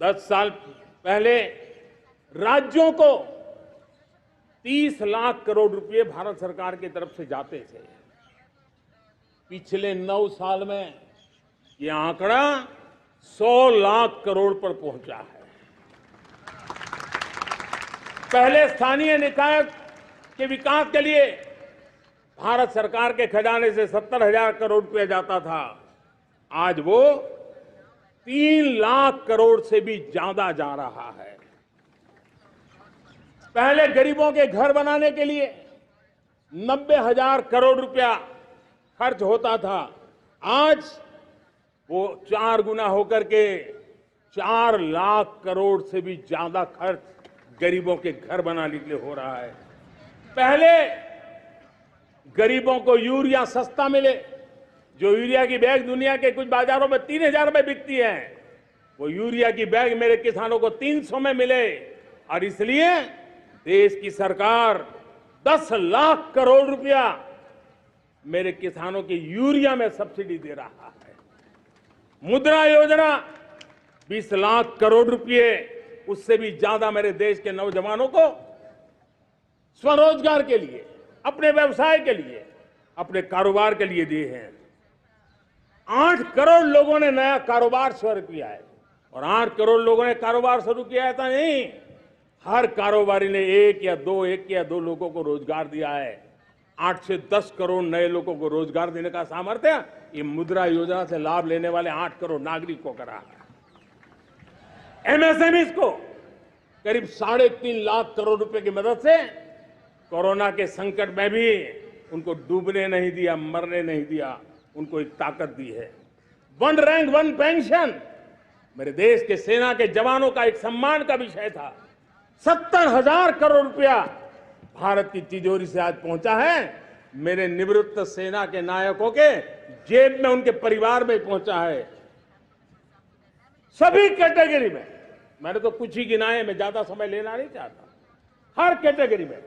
10 साल पहले राज्यों को 30 लाख करोड़ रुपए भारत सरकार की तरफ से जाते थे। पिछले 9 साल में यह आंकड़ा 100 लाख करोड़ पर पहुंचा है। पहले स्थानीय निकाय के विकास के लिए भारत सरकार के खजाने से 70,000 करोड़ रुपया जाता था, आज वो 3 लाख करोड़ से भी ज्यादा जा रहा है। पहले गरीबों के घर बनाने के लिए 90,000 करोड़ रुपया खर्च होता था, आज वो 4 गुना होकर के 4 लाख करोड़ से भी ज्यादा खर्च गरीबों के घर बनाने के लिए हो रहा है। पहले गरीबों को यूरिया सस्ता मिले, जो यूरिया की बैग दुनिया के कुछ बाजारों में 3,000 में बिकती है, वो यूरिया की बैग मेरे किसानों को 300 में मिले। और इसलिए देश की सरकार 10 लाख करोड़ रुपया मेरे किसानों की यूरिया में सब्सिडी दे रहा है। मुद्रा योजना 20 लाख करोड़ रुपए, उससे भी ज्यादा मेरे देश के नौजवानों को स्वरोजगार के लिए, अपने व्यवसाय के लिए, अपने कारोबार के लिए दिए हैं। 8 करोड़ लोगों ने नया कारोबार शुरू किया है। और 8 करोड़ लोगों ने कारोबार शुरू किया है तो नहीं, हर कारोबारी ने एक या दो लोगों को रोजगार दिया है। 8 से 10 करोड़ नए लोगों को रोजगार देने का सामर्थ्य ये मुद्रा योजना से लाभ लेने वाले 8 करोड़ नागरिकों का रहा है। एमएसएमई को करीब 3.5 लाख करोड़ रुपए की मदद से कोरोना के संकट में भी उनको डूबने नहीं दिया, मरने नहीं दिया, उनको एक ताकत दी है। 1 रैंक 1 पेंशन मेरे देश के सेना के जवानों का एक सम्मान का विषय था। 70,000 करोड़ रुपया भारत की तिजोरी से आज पहुंचा है, मेरे निवृत्त सेना के नायकों के जेब में, उनके परिवार में पहुंचा है। सभी कैटेगरी में, मैंने तो कुछ ही गिनाए, मैं ज्यादा समय लेना नहीं चाहता। हर कैटेगरी में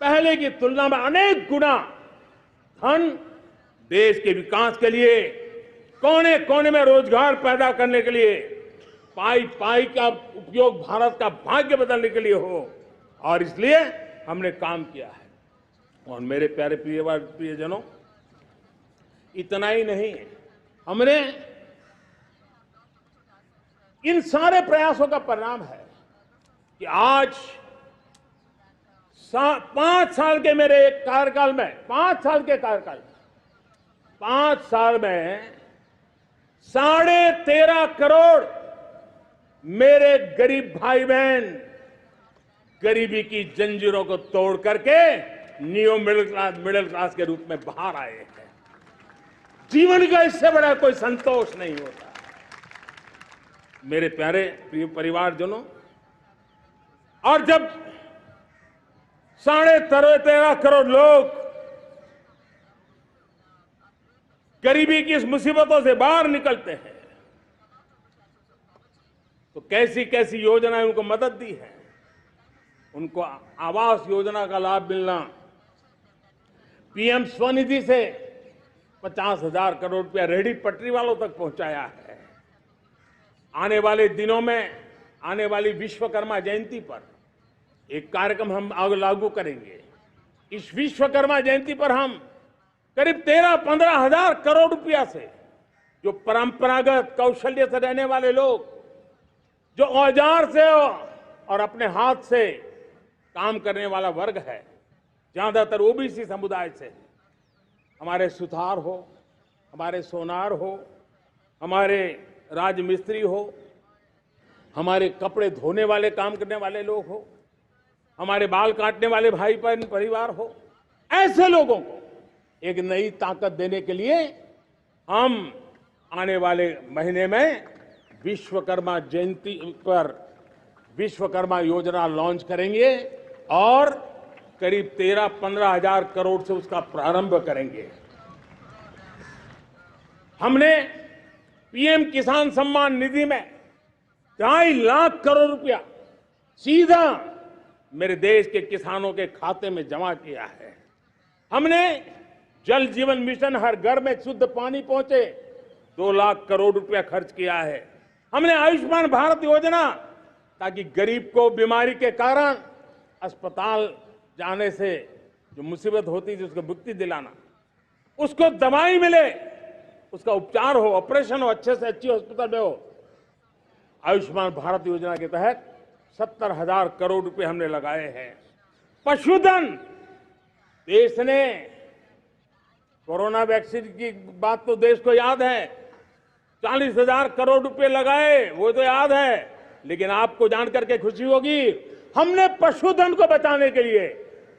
पहले की तुलना में अनेक गुना धन देश के विकास के लिए, कोने कोने में रोजगार पैदा करने के लिए, पाई पाई का उपयोग भारत का भाग्य बदलने के लिए हो, और इसलिए हमने काम किया है। और मेरे प्यारे प्रियजनों, इतना ही नहीं, हमने इन सारे प्रयासों का परिणाम है कि आज 5 साल के मेरे कार्यकाल में 5 साल के कार्यकाल में 5 साल में 13.5 करोड़ मेरे गरीब भाई बहन गरीबी की जंजीरों को तोड़ करके न्यू मिडिल क्लास के रूप में बाहर आए हैं। जीवन का इससे बड़ा कोई संतोष नहीं होता। मेरे प्यारे प्रिय परिवारजनों, और जब 13.5 करोड़ लोग गरीबी की इस मुसीबतों से बाहर निकलते हैं तो कैसी कैसी योजनाएं उनको मदद दी है। उनको आवास योजना का लाभ मिलना, पीएम स्वनिधि से 50,000 करोड़ रुपया रेहड़ी पटरी वालों तक पहुंचाया है। आने वाले दिनों में आने वाली विश्वकर्मा जयंती पर एक कार्यक्रम हम लागू करेंगे। इस विश्वकर्मा जयंती पर हम करीब 13-15 हजार करोड़ रुपया से जो परंपरागत कौशल्य से रहने वाले लोग, जो औजार से और अपने हाथ से काम करने वाला वर्ग है, ज्यादातर ओबीसी समुदाय से, हमारे सुथार हो, हमारे सोनार हो, हमारे राजमिस्त्री हो, हमारे कपड़े धोने वाले काम करने वाले लोग हो, हमारे बाल काटने वाले भाई बहन परिवार हो, ऐसे लोगों को एक नई ताकत देने के लिए हम आने वाले महीने में विश्वकर्मा जयंती पर विश्वकर्मा योजना लॉन्च करेंगे और करीब 13-15 हजार करोड़ से उसका प्रारंभ करेंगे। हमने पीएम किसान सम्मान निधि में 2.5 लाख करोड़ रुपया सीधा मेरे देश के किसानों के खाते में जमा किया है। हमने जल जीवन मिशन हर घर में शुद्ध पानी पहुंचे 2 लाख करोड़ रुपया खर्च किया है। हमने आयुष्मान भारत योजना, ताकि गरीब को बीमारी के कारण अस्पताल जाने से जो मुसीबत होती थी उसको मुक्ति दिलाना, उसको दवाई मिले, उसका उपचार हो, ऑपरेशन हो, अच्छे से अच्छी हॉस्पिटल में हो। आयुष्मान भारत योजना के तहत 70,000 करोड़ रुपए हमने लगाए हैं। पशुधन, देश ने कोरोना वैक्सीन की बात तो देश को याद है, 40,000 करोड़ रुपए लगाए, वो तो याद है। लेकिन आपको जानकर के खुशी होगी, हमने पशुधन को बचाने के लिए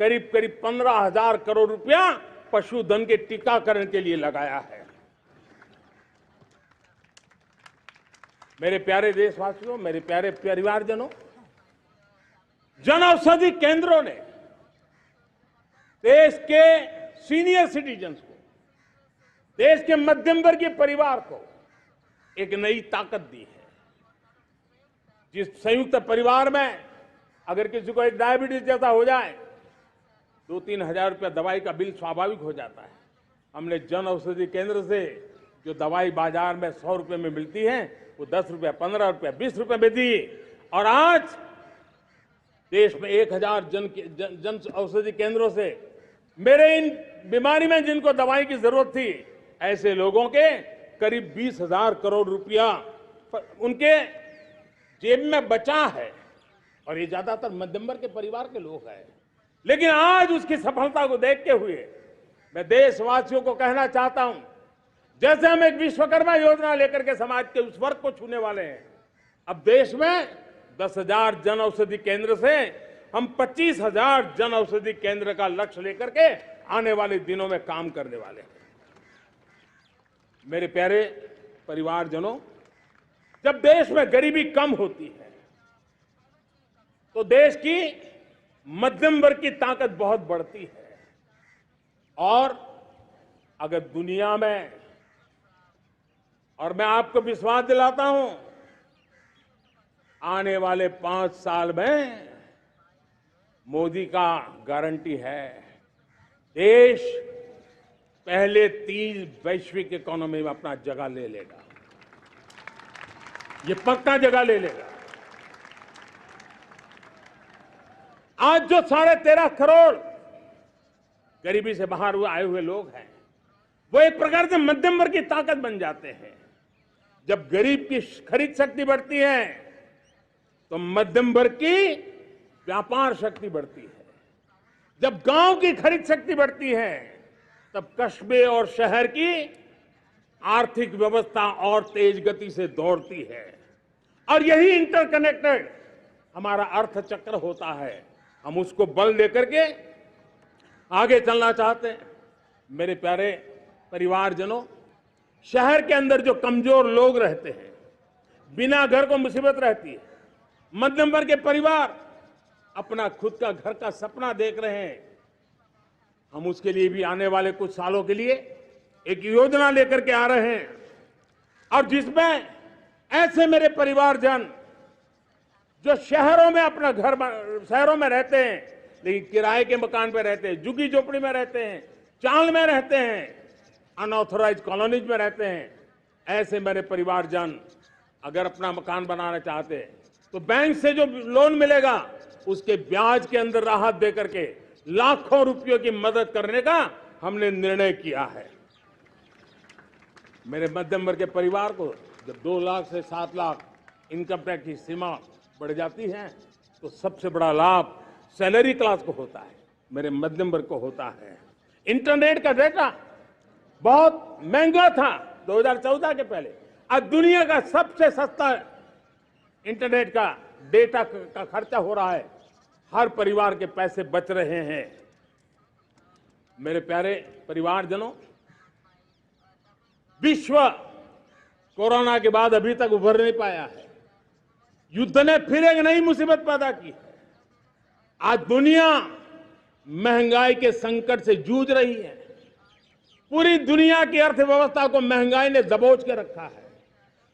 करीब 15,000 करोड़ रुपया पशुधन के टीकाकरण के लिए लगाया है। मेरे प्यारे देशवासियों, मेरे प्यारे परिवारजनों, जन औषधि केंद्रों ने देश के सीनियर सिटीजन्स को, देश के मध्यम वर्गीय परिवार को एक नई ताकत दी है। जिस संयुक्त परिवार में अगर किसी को एक डायबिटीज जैसा हो जाए 2-3 हजार रुपया दवाई का बिल स्वाभाविक हो जाता है। हमने जन औषधि केंद्र से जो दवाई बाजार में 100 रुपए में मिलती है वो 10 रुपया, 15 रुपया, 20 रुपए में दी। और आज देश में 1000 जन औषधि केंद्रों से मेरे इन बीमारी में जिनको दवाई की जरूरत थी, ऐसे लोगों के करीब 20,000 करोड़ रुपया उनके जेब में बचा है। और ये ज्यादातर मध्यम वर्ग के परिवार के लोग हैं। लेकिन आज उसकी सफलता को देखते हुए मैं देशवासियों को कहना चाहता हूं, जैसे हम एक विश्वकर्मा योजना लेकर के समाज के उस वर्ग को छूने वाले हैं, अब देश में 10,000 जन औषधि केंद्र से हम 25,000 जन औषधि केंद्र का लक्ष्य लेकर के आने वाले दिनों में काम करने वाले हैं। मेरे प्यारे परिवारजनों, जब देश में गरीबी कम होती है तो देश की मध्यम वर्ग की ताकत बहुत बढ़ती है। और अगर दुनिया में, और मैं आपको विश्वास दिलाता हूं, आने वाले 5 साल में मोदी का गारंटी है, देश पहले 3 वैश्विक इकोनॉमी में अपना जगह ले लेगा। ये पक्का जगह ले लेगा। आज जो 13.5 करोड़ गरीबी से बाहर आए हुए लोग हैं, वो एक प्रकार से मध्यम वर्ग की ताकत बन जाते हैं। जब गरीब की खरीद शक्ति बढ़ती है तो मध्यम वर्ग की व्यापार शक्ति बढ़ती है। जब गांव की खरीद शक्ति बढ़ती है तब कस्बे और शहर की आर्थिक व्यवस्था और तेज गति से दौड़ती है। और यही इंटरकनेक्टेड हमारा अर्थ चक्र होता है। हम उसको बल देकर के आगे चलना चाहते हैं। मेरे प्यारे परिवारजनों, शहर के अंदर जो कमजोर लोग रहते हैं, बिना घर को मुसीबत रहती है, मध्यम वर्ग के परिवार अपना खुद का घर का सपना देख रहे हैं, हम उसके लिए भी आने वाले कुछ सालों के लिए एक योजना लेकर के आ रहे हैं, और जिसमें ऐसे मेरे परिवारजन जो शहरों में अपना घर शहरों में रहते हैं लेकिन किराए के मकान पे रहते हैं, झुग्गी झोपड़ी में रहते हैं, चाल में रहते हैं, अनऑथराइज्ड कॉलोनीज में रहते हैं, ऐसे मेरे परिवारजन अगर अपना मकान बनाना चाहते हैं तो बैंक से जो लोन मिलेगा उसके ब्याज के अंदर राहत देकर के लाखों रुपयों की मदद करने का हमने निर्णय किया है। मेरे मध्यम वर्ग के परिवार को जब 2 लाख से 7 लाख इनकम टैक्स की सीमा बढ़ जाती है तो सबसे बड़ा लाभ सैलरी क्लास को होता है, मेरे मध्यम वर्ग को होता है। इंटरनेट का डेटा बहुत महंगा था 2014 के पहले, आज दुनिया का सबसे सस्ता इंटरनेट का डेटा का खर्चा हो रहा है, हर परिवार के पैसे बच रहे हैं। मेरे प्यारे परिवारजनों, विश्व कोरोना के बाद अभी तक उभर नहीं पाया है। युद्ध ने फिर एक नई मुसीबत पैदा की है। आज दुनिया महंगाई के संकट से जूझ रही है। पूरी दुनिया की अर्थव्यवस्था को महंगाई ने दबोच के रखा है।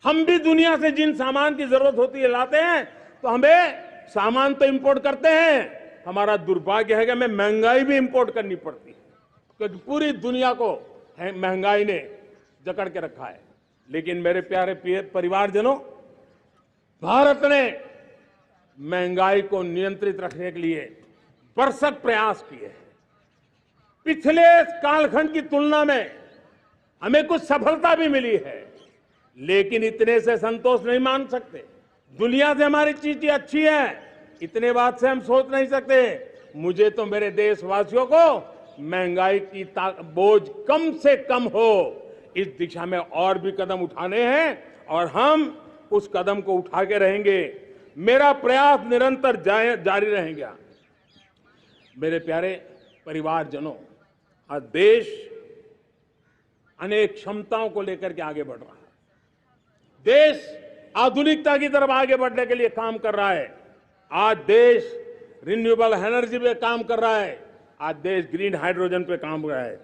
हम भी दुनिया से जिन सामान की जरूरत होती है लाते हैं, तो हमें सामान तो इंपोर्ट करते हैं, हमारा दुर्भाग्य है कि हमें महंगाई भी इंपोर्ट करनी पड़ती है, क्योंकि पूरी दुनिया को महंगाई ने जकड़ के रखा है। लेकिन मेरे प्यारे परिवारजनों, भारत ने महंगाई को नियंत्रित रखने के लिए भरसक प्रयास किए हैं। पिछले कालखंड की तुलना में हमें कुछ सफलता भी मिली है, लेकिन इतने से संतोष नहीं मान सकते। दुनिया से हमारी चीजें अच्छी है, इतने बात से हम सोच नहीं सकते। मुझे तो मेरे देशवासियों को महंगाई की बोझ कम से कम हो, इस दिशा में और भी कदम उठाने हैं और हम उस कदम को उठा के रहेंगे। मेरा प्रयास निरंतर जारी रहेगा। मेरे प्यारे परिवारजनों, आज देश अनेक क्षमताओं को लेकर के आगे बढ़ रहा है। देश आधुनिकता की तरफ आगे बढ़ने के लिए काम कर रहा है। आज देश रिन्यूएबल एनर्जी पे काम कर रहा है। आज देश ग्रीन हाइड्रोजन पे काम कर रहा है।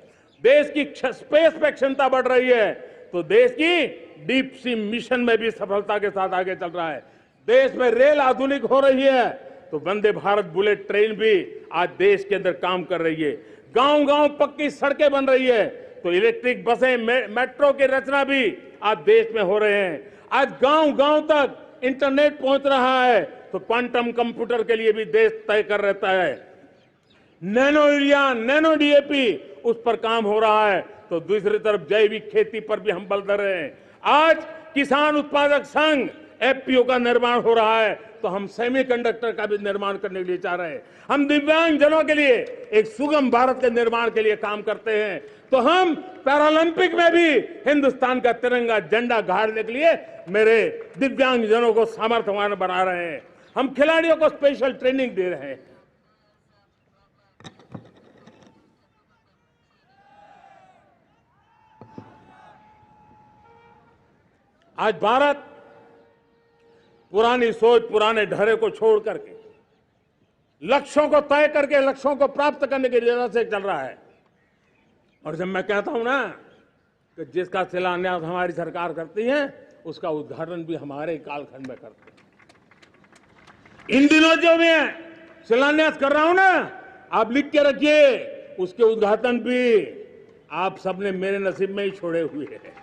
देश की स्पेस पे क्षमता बढ़ रही है, तो देश की डीप सी मिशन में भी सफलता के साथ आगे चल रहा है। देश में रेल आधुनिक हो रही है, तो वंदे भारत बुलेट ट्रेन भी आज देश के अंदर काम कर रही है। गांव गांव पक्की सड़कें बन रही है, तो इलेक्ट्रिक बसें, मेट्रो की रचना भी आज देश में हो रहे हैं। आज गांव गांव तक इंटरनेट पहुंच रहा है, तो क्वांटम कंप्यूटर के लिए भी देश तय कर रहता है। नैनो यूरिया, नैनो डीएपी, उस पर काम हो रहा है, तो दूसरी तरफ जैविक खेती पर भी हम बल दे रहे हैं। आज किसान उत्पादक संघ एफपीओ का निर्माण हो रहा है, तो हम सेमीकंडक्टर का भी निर्माण करने के लिए चाह रहे हैं। हम दिव्यांग जनों के लिए एक सुगम भारत के निर्माण के लिए काम करते हैं, तो हम पैरालंपिक में भी हिंदुस्तान का तिरंगा झंडा गाड़ने के लिए मेरे दिव्यांग जनों को सामर्थ्यवान बना रहे हैं। हम खिलाड़ियों को स्पेशल ट्रेनिंग दे रहे हैं। आज भारत पुरानी सोच, पुराने ढर्रे को छोड़ करके लक्ष्यों को तय करके लक्ष्यों को प्राप्त करने की राह से चल रहा है। और जब मैं कहता हूं ना कि जिसका शिलान्यास हमारी सरकार करती है, उसका उद्घाटन भी हमारे कालखंड में करते हैं। इन दिनों जो मैं शिलान्यास कर रहा हूं ना, आप लिख के रखिए, उसके उद्घाटन भी आप सबने मेरे नसीब में ही छोड़े हुए हैं।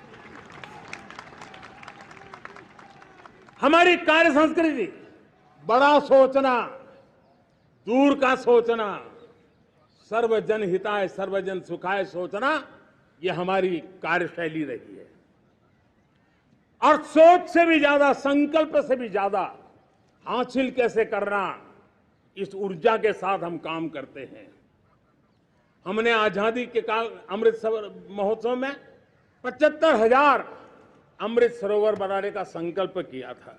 हमारी कार्य संस्कृति बड़ा सोचना, दूर का सोचना, सर्वजन हिताय सर्वजन सुखाय सोचना, यह हमारी कार्यशैली रही है। और सोच से भी ज्यादा, संकल्प से भी ज्यादा हासिल कैसे करना, इस ऊर्जा के साथ हम काम करते हैं। हमने आजादी के काल अमृत महोत्सव में 75,000 अमृत सरोवर बनाने का संकल्प किया था।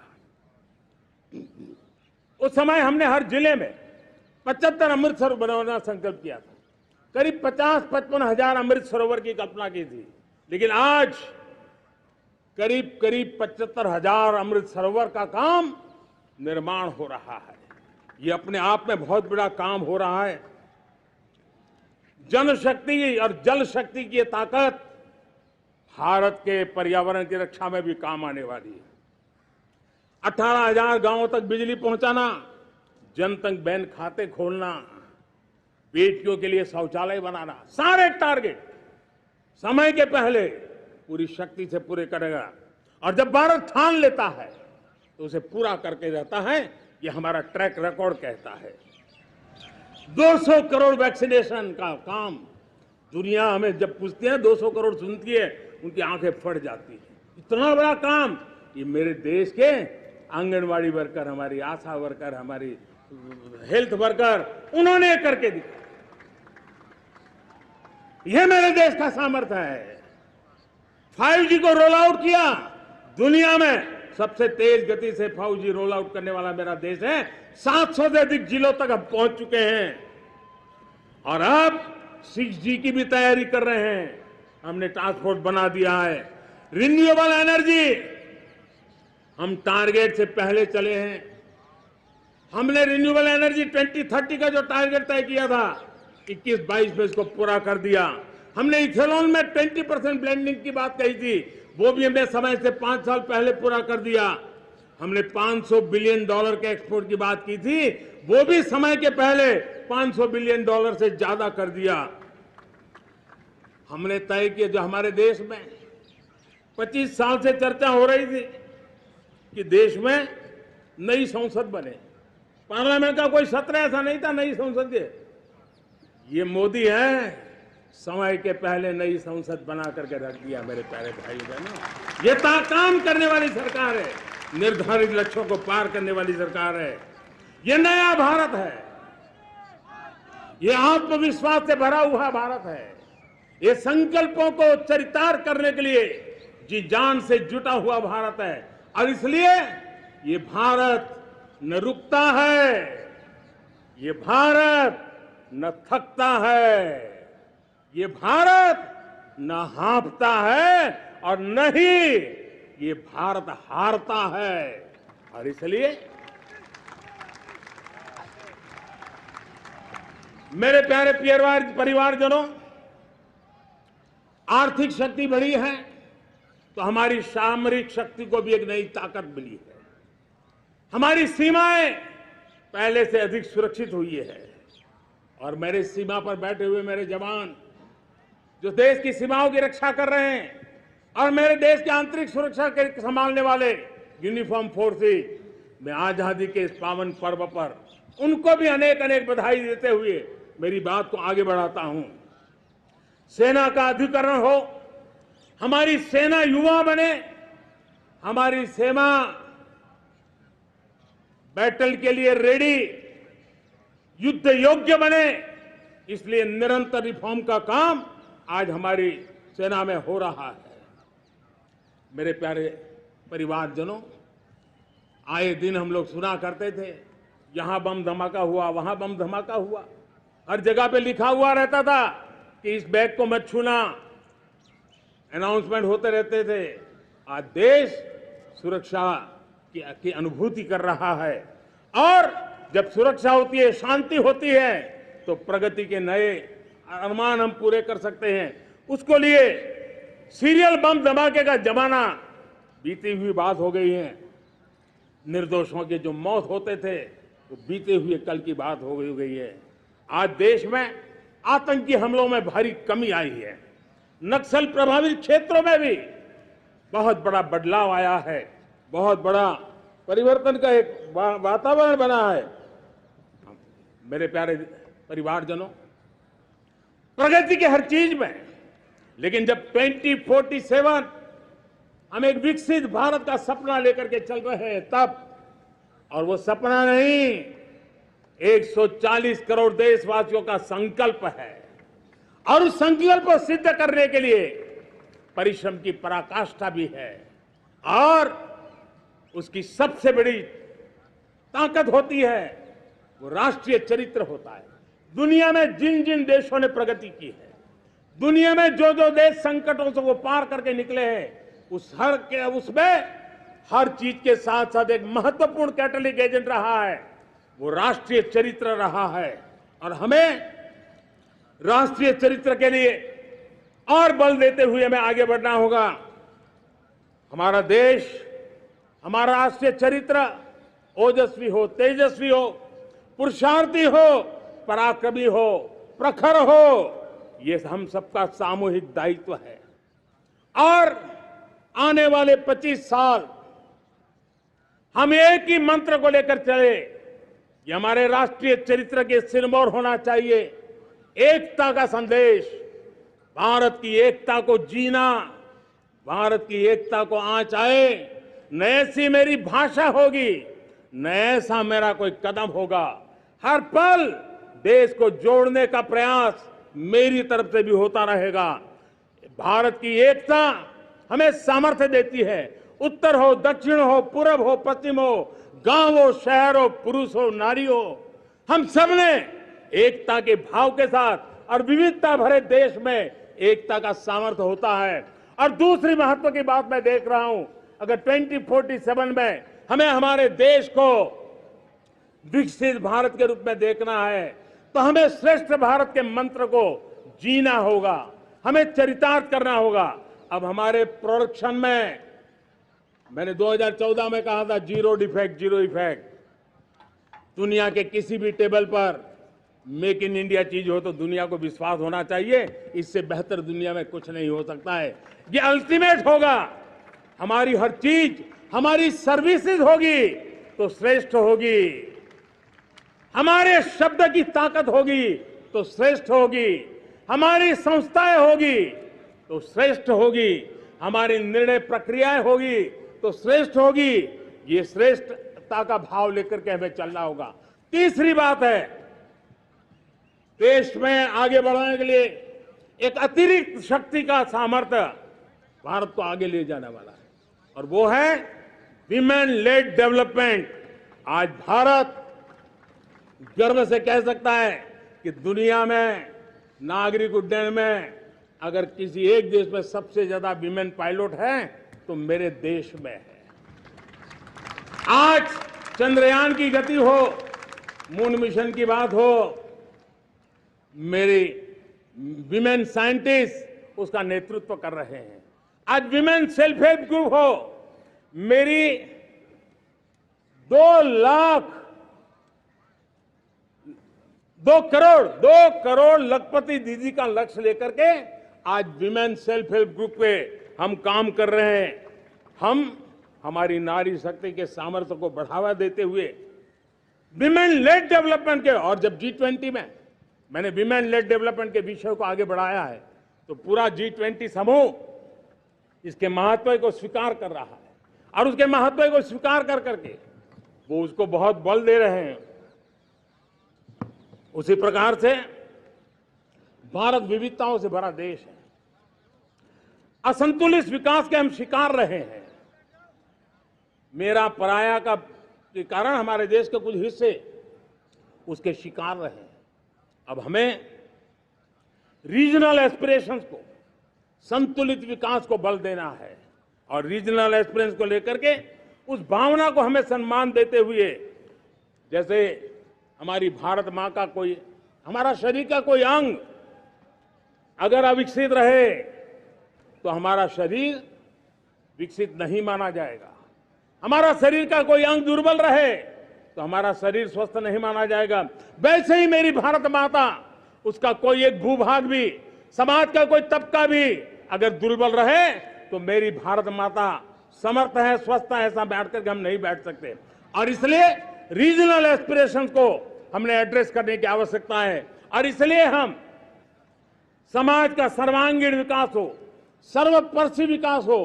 उस समय हमने हर जिले में 75 अमृत सरोवर बनाना संकल्प किया था। करीब 50-55 हजार अमृत सरोवर की कल्पना की थी, लेकिन आज करीब 75,000 अमृत सरोवर का काम निर्माण हो रहा है। ये अपने आप में बहुत बड़ा काम हो रहा है। जनशक्ति और जल शक्ति की ताकत भारत के पर्यावरण की रक्षा में भी काम आने वाली है। 18,000 गांवों तक बिजली पहुंचाना, जनधन बैंक खाते खोलना, बेटियों के लिए शौचालय बनाना, सारे टारगेट समय के पहले पूरी शक्ति से पूरे करेगा। और जब भारत ठान लेता है तो उसे पूरा करके रहता है। ये हमारा ट्रैक रिकॉर्ड कहता है। 200 करोड़ वैक्सीनेशन का काम, दुनिया हमें जब पूछती है 200 करोड़ सुनती है, उनकी आंखें फट जाती है। इतना बड़ा काम ये मेरे देश के आंगनवाड़ी वर्कर, हमारी आशा वर्कर, हमारी हेल्थ वर्कर, उन्होंने करके दिखाया। यह मेरे देश का सामर्थ्य है। 5G को रोल आउट किया, दुनिया में सबसे तेज गति से 5G रोल आउट करने वाला मेरा देश है। 700 से अधिक जिलों तक अब पहुंच चुके हैं और अब 6G की भी तैयारी कर रहे हैं। हमने टास्क फोर्स बना दिया है। रिन्यूएबल एनर्जी, हम टारगेट से पहले चले हैं। हमने रिन्यूएबल एनर्जी 2030 का जो टारगेट तय किया था, 21-22 में इसको पूरा कर दिया। हमने इथेनॉल में 20% ब्लेंडिंग की बात कही थी, वो भी हमने समय से 5 साल पहले पूरा कर दिया। हमने $500 बिलियन के एक्सपोर्ट की बात की थी, वो भी समय के पहले $500 बिलियन से ज्यादा कर दिया। हमने तय किया, जो हमारे देश में 25 साल से चर्चा हो रही थी कि देश में नई संसद बने, पार्लियामेंट का कोई सत्र ऐसा नहीं था नई संसद के। ये मोदी है, समय के पहले नई संसद बना करके रख दिया। मेरे प्यारे भाई बहनों, ये काम करने वाली सरकार है, निर्धारित लक्ष्यों को पार करने वाली सरकार है। ये नया भारत है, ये आत्मविश्वास से भरा हुआ भारत है। ये संकल्पों को चरितार्थ करने के लिए जी जान से जुटा हुआ भारत है। और इसलिए ये भारत न रुकता है, ये भारत न थकता है, ये भारत न हाँफता है और न ही ये भारत हारता है। और इसलिए मेरे प्यारे परिवारजनों, आर्थिक शक्ति बढ़ी है तो हमारी सामरिक शक्ति को भी एक नई ताकत मिली है। हमारी सीमाएं पहले से अधिक सुरक्षित हुई है और मेरे सीमा पर बैठे हुए मेरे जवान जो देश की सीमाओं की रक्षा कर रहे हैं और मेरे देश की आंतरिक सुरक्षा के संभालने वाले यूनिफॉर्म फोर्सेस, मैं आजादी के इस पावन पर्व पर उनको भी अनेक अनेक बधाई देते हुए मेरी बात को आगे बढ़ाता हूं। सेना का अधिकरण हो, हमारी सेना युवा बने, हमारी सेना बैटल के लिए रेडी, युद्ध योग्य बने, इसलिए निरंतर रिफॉर्म का काम आज हमारी सेना में हो रहा है। मेरे प्यारे परिवारजनों, आए दिन हम लोग सुना करते थे, यहां बम धमाका हुआ, वहां बम धमाका हुआ, हर जगह पे लिखा हुआ रहता था कि इस बैग को मत छूना, अनाउंसमेंट होते रहते थे। आज देश सुरक्षा की अनुभूति कर रहा है और जब सुरक्षा होती है, शांति होती है, तो प्रगति के नए अरमान हम पूरे कर सकते हैं। उसको लिए सीरियल बम धमाके का जमाना बीती हुई बात हो गई है। निर्दोषों के जो मौत होते थे वो बीते हुए कल की बात हो गई है। आज देश में आतंकी हमलों में भारी कमी आई है। नक्सल प्रभावित क्षेत्रों में भी बहुत बड़ा बदलाव आया है, बहुत बड़ा परिवर्तन का एक वातावरण बना है। मेरे प्यारे परिवारजनों, प्रगति के हर चीज में, लेकिन जब 2047 हम एक विकसित भारत का सपना लेकर के चल रहे हैं तब, और वो सपना नहीं, 140 करोड़ देशवासियों का संकल्प है। और उस संकल्प को सिद्ध करने के लिए परिश्रम की पराकाष्ठा भी है। और उसकी सबसे बड़ी ताकत होती है वो राष्ट्रीय चरित्र होता है। दुनिया में जिन जिन देशों ने प्रगति की है, दुनिया में जो जो देश संकटों से वो पार करके निकले हैं, उसमें हर चीज के साथ साथ एक महत्वपूर्ण कैटलिक एजेंट रहा है, वो राष्ट्रीय चरित्र रहा है। और हमें राष्ट्रीय चरित्र के लिए और बल देते हुए हमें आगे बढ़ना होगा। हमारा देश, हमारा राष्ट्रीय चरित्र ओजस्वी हो, तेजस्वी हो, पुरुषार्थी हो, पराक्रमी हो, प्रखर हो, ये हम सबका सामूहिक दायित्व है। और आने वाले 25 साल हम एक ही मंत्र को लेकर चले, ये हमारे राष्ट्रीय चरित्र के सिरमौर होना चाहिए। एकता का संदेश, भारत की एकता को जीना, भारत की एकता को आंच आए, न ऐसी मेरी भाषा होगी, न ऐसा मेरा कोई कदम होगा। हर पल देश को जोड़ने का प्रयास मेरी तरफ से भी होता रहेगा। भारत की एकता हमें सामर्थ्य देती है। उत्तर हो, दक्षिण हो, पूर्व हो, पश्चिम हो, गांव हो, शहर हो, पुरुष हो, नारी हो, हम सब ने एकता के भाव के साथ और विविधता भरे देश में एकता का सामर्थ्य होता है। और दूसरी महत्व की बात मैं देख रहा हूं, अगर 2047 में हमें हमारे देश को विकसित भारत के रूप में देखना है तो हमें श्रेष्ठ भारत के मंत्र को जीना होगा, हमें चरितार्थ करना होगा। अब हमारे प्रोडक्शन में, मैंने 2014 में कहा था जीरो डिफेक्ट, जीरो इफेक्ट। दुनिया के किसी भी टेबल पर मेक इन इंडिया चीज हो तो दुनिया को विश्वास होना चाहिए, इससे बेहतर दुनिया में कुछ नहीं हो सकता है। ये अल्टीमेट होगा। हमारी हर चीज, हमारी सर्विसेज होगी तो श्रेष्ठ होगी, हमारे शब्द की ताकत होगी तो श्रेष्ठ होगी, हमारी संस्थाएं होगी तो श्रेष्ठ होगी, हमारी निर्णय प्रक्रियाएं होगी तो श्रेष्ठ होगी। ये श्रेष्ठता का भाव लेकर के हमें चलना होगा। तीसरी बात है, देश में आगे बढ़ाने के लिए एक अतिरिक्त शक्ति का सामर्थ्य भारत को आगे ले जाने वाला है, और वो है विमेन लेड डेवलपमेंट। आज भारत गर्व से कह सकता है कि दुनिया में नागरिक उड्डयन में अगर किसी एक देश में सबसे ज्यादा विमेन पायलट हैं तो मेरे देश में है। आज चंद्रयान की गति हो, मून मिशन की बात हो, मेरी विमेन साइंटिस्ट उसका नेतृत्व कर रहे हैं। आज विमेन सेल्फ हेल्प ग्रुप हो, मेरी 2 करोड़ लखपति दीदी का लक्ष्य लेकर के आज विमेन सेल्फ हेल्प ग्रुप पे हम काम कर रहे हैं। हम हमारी नारी शक्ति के सामर्थ्य को बढ़ावा देते हुए विमेन लेड डेवलपमेंट के, और जब G20 में मैंने विमेन लेड डेवलपमेंट के विषय को आगे बढ़ाया है तो पूरा G20 समूह इसके महत्व को स्वीकार कर रहा है, और उसके महत्व को स्वीकार कर करके वो उसको बहुत बल दे रहे हैं। उसी प्रकार से भारत विविधताओं से भरा देश है। असंतुलित विकास के हम शिकार रहे हैं। मेरा पराया का के कारण हमारे देश के कुछ हिस्से उसके शिकार रहे हैं। अब हमें रीजनल एस्पिरेशंस को, संतुलित विकास को बल देना है, और रीजनल एस्पिरेशंस को लेकर के उस भावना को हमें सम्मान देते हुए, जैसे हमारी भारत मां का कोई, हमारा शरीर का कोई अंग अगर अविकसित रहे तो हमारा शरीर विकसित नहीं माना जाएगा। हमारा शरीर का कोई अंग दुर्बल रहे तो हमारा शरीर स्वस्थ नहीं माना जाएगा। वैसे ही मेरी भारत माता, उसका कोई एक भूभाग भी, समाज का कोई तबका भी अगर दुर्बल रहे तो मेरी भारत माता समर्थ है, स्वस्थ है, ऐसा बैठ करके हम नहीं बैठ सकते। और इसलिए रीजनल एस्पिरेशंस को हमने एड्रेस करने की आवश्यकता है, और इसलिए हम समाज का सर्वांगीण विकास हो, सर्वस्पर्शी विकास हो,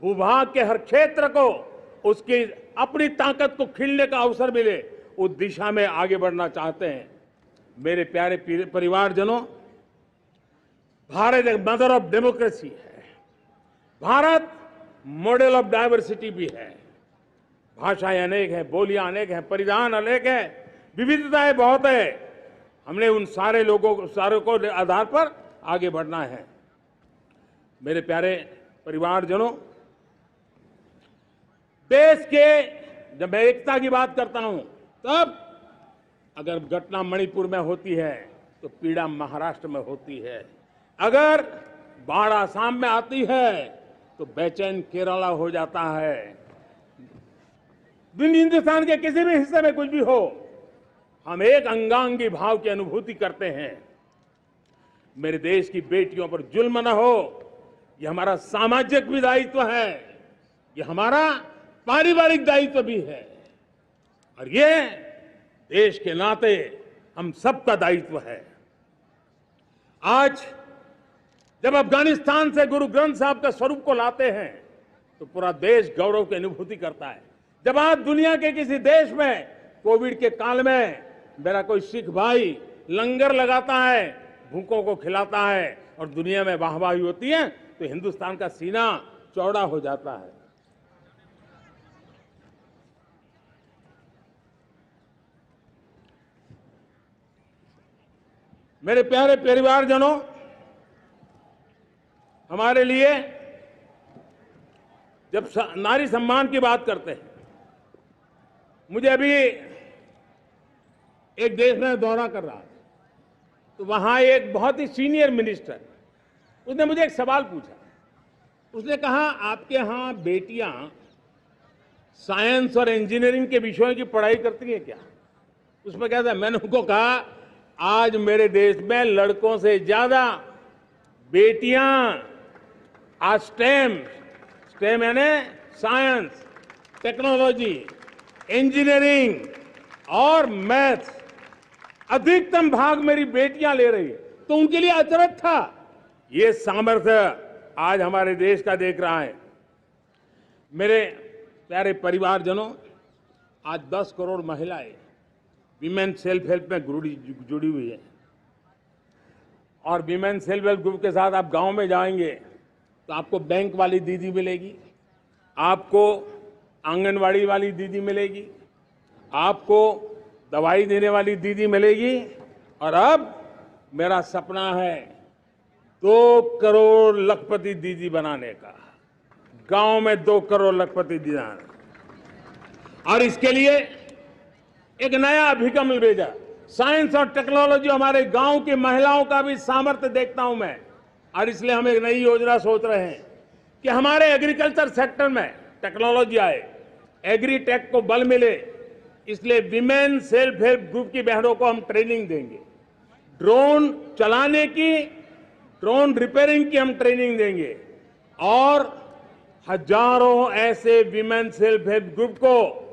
भूभाग के हर क्षेत्र को उसकी अपनी ताकत को खिलने का अवसर मिले, उस दिशा में आगे बढ़ना चाहते हैं। मेरे प्यारे परिवारजनों, भारत एक मदर ऑफ डेमोक्रेसी है। भारत मॉडल ऑफ डाइवर्सिटी भी है। भाषाएं अनेक हैं, बोलियां अनेक हैं, परिधान अनेक हैं, विविधताएं बहुत है। हमने उन सारे को आधार पर आगे बढ़ना है। मेरे प्यारे परिवारजनों, देश के जब मैं एकता की बात करता हूं, तब अगर घटना मणिपुर में होती है तो पीड़ा महाराष्ट्र में होती है। अगर बाढ़ आसाम में आती है तो बेचैन केरला हो जाता है। हिंदुस्तान के किसी भी हिस्से में कुछ भी हो, हम एक अंगांगी भाव की अनुभूति करते हैं। मेरे देश की बेटियों पर जुल्म न हो, यह हमारा सामाजिक भी दायित्व है, यह हमारा पारिवारिक दायित्व भी है, और ये देश के नाते हम सबका दायित्व है। आज जब अफगानिस्तान से गुरु ग्रंथ साहब के स्वरूप को लाते हैं तो पूरा देश गौरव की अनुभूति करता है। जब आज दुनिया के किसी देश में कोविड के काल में मेरा कोई सिख भाई लंगर लगाता है, भूखों को खिलाता है और दुनिया में वाहवाही होती है, तो हिंदुस्तान का सीना चौड़ा हो जाता है। मेरे प्यारे परिवारजनों, हमारे लिए जब नारी सम्मान की बात करते हैं, मुझे अभी एक देश में दौरा कर रहा था, तो वहां एक बहुत ही सीनियर मिनिस्टर, उसने मुझे एक सवाल पूछा। उसने कहा, आपके यहां बेटियां साइंस और इंजीनियरिंग के विषयों की पढ़ाई करती हैं क्या? उसमें क्या था, मैंने उनको कहा, आज मेरे देश में लड़कों से ज्यादा बेटियां आज स्टेम यानी साइंस, टेक्नोलॉजी, इंजीनियरिंग और मैथ्स, अधिकतम भाग मेरी बेटियां ले रही है। तो उनके लिए अचरज था। ये सामर्थ्य आज हमारे देश का देख रहा है। मेरे प्यारे परिवारजनों, आज 10 करोड़ महिलाएं विमेन सेल्फ हेल्प में जुड़ी हुई है, और विमेन सेल्फ हेल्प ग्रुप के साथ आप गांव में जाएंगे तो आपको बैंक वाली दीदी मिलेगी, आपको आंगनवाड़ी वाली दीदी मिलेगी, आपको दवाई देने वाली दीदी मिलेगी, और अब मेरा सपना है 2 करोड़ लखपति दीदी बनाने का, गांव में 2 करोड़ लखपति दीदी, और इसके लिए एक नया अभिगम भेजा। साइंस और टेक्नोलॉजी, हमारे गांव की महिलाओं का भी सामर्थ्य देखता हूं मैं, और इसलिए हम एक नई योजना सोच रहे हैं कि हमारे एग्रीकल्चर सेक्टर में टेक्नोलॉजी आए, एग्री टेक को बल मिले। इसलिए विमेन सेल्फ हेल्प ग्रुप की बहनों को हम ट्रेनिंग देंगे, ड्रोन चलाने की, ड्रोन रिपेयरिंग की हम ट्रेनिंग देंगे, और हजारों ऐसे विमेन सेल्फ हेल्प ग्रुप को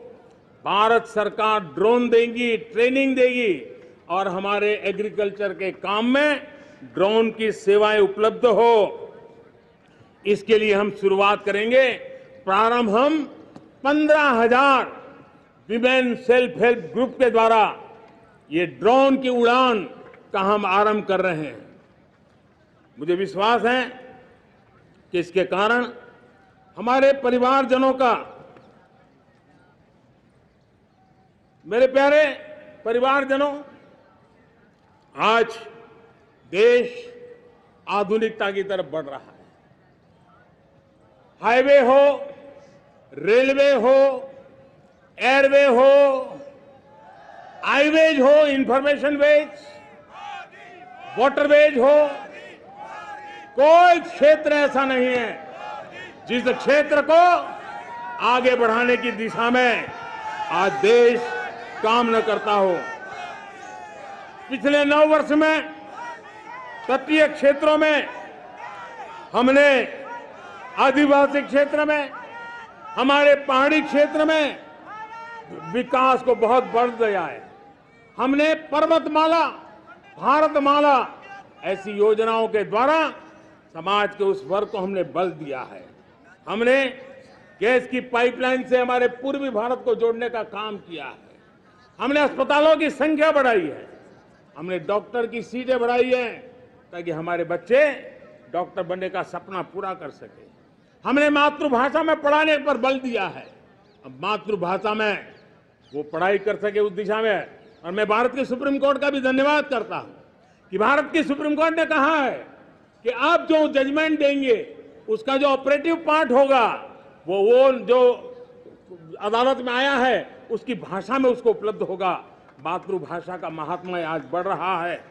भारत सरकार ड्रोन देगी, ट्रेनिंग देगी, और हमारे एग्रीकल्चर के काम में ड्रोन की सेवाएं उपलब्ध हो। इसके लिए हम शुरुआत करेंगे। प्रारंभ हम 15,000 विमेन सेल्फ हेल्प ग्रुप के द्वारा ये ड्रोन की उड़ान का हम आरंभ कर रहे हैं। मुझे विश्वास है कि इसके कारण हमारे परिवारजनों का, मेरे प्यारे परिवारजनों, आज देश आधुनिकता की तरफ बढ़ रहा है। हाईवे हो, रेलवे हो, एयरवे हो, आईवेज हो, इंफॉर्मेशन वेज, वाटरवेज हो, कोई क्षेत्र ऐसा नहीं है जिस क्षेत्र को आगे बढ़ाने की दिशा में आज देश काम न करता हो। पिछले 9 वर्ष में तटीय क्षेत्रों में हमने, आदिवासी क्षेत्र में, हमारे पहाड़ी क्षेत्र में विकास को बहुत बढ़ दिया है। हमने पर्वतमाला, भारतमाला ऐसी योजनाओं के द्वारा समाज के उस वर्ग को हमने बल दिया है। हमने गैस की पाइपलाइन से हमारे पूर्वी भारत को जोड़ने का काम किया है। हमने अस्पतालों की संख्या बढ़ाई है। हमने डॉक्टर की सीटें बढ़ाई है ताकि हमारे बच्चे डॉक्टर बनने का सपना पूरा कर सके। हमने मातृभाषा में पढ़ाने पर बल दिया है। अब मातृभाषा में वो पढ़ाई कर सके उस दिशा में। और मैं भारत के सुप्रीम कोर्ट का भी धन्यवाद करता हूं कि भारत की सुप्रीम कोर्ट ने कहा है कि आप जो जजमेंट देंगे उसका जो ऑपरेटिव पार्ट होगा वो जो अदालत में आया है उसकी भाषा में उसको उपलब्ध होगा। मातृभाषा का महात्म्य आज बढ़ रहा है।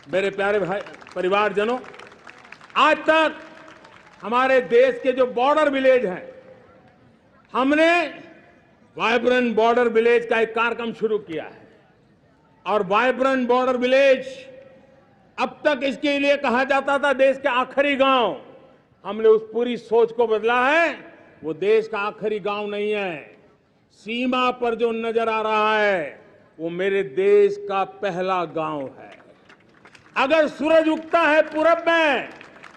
मेरे प्यारे भाई परिवारजनों, आज तक हमारे देश के जो बॉर्डर विलेज हैं, हमने वाइब्रेंट बॉर्डर विलेज का एक कार्यक्रम शुरू किया है। और वाइब्रेंट बॉर्डर विलेज अब तक इसके लिए कहा जाता था देश के आखिरी गांव। हमने उस पूरी सोच को बदला है। वो देश का आखिरी गांव नहीं है। सीमा पर जो नजर आ रहा है वो मेरे देश का पहला गांव है। अगर सूरज उगता है पूरब में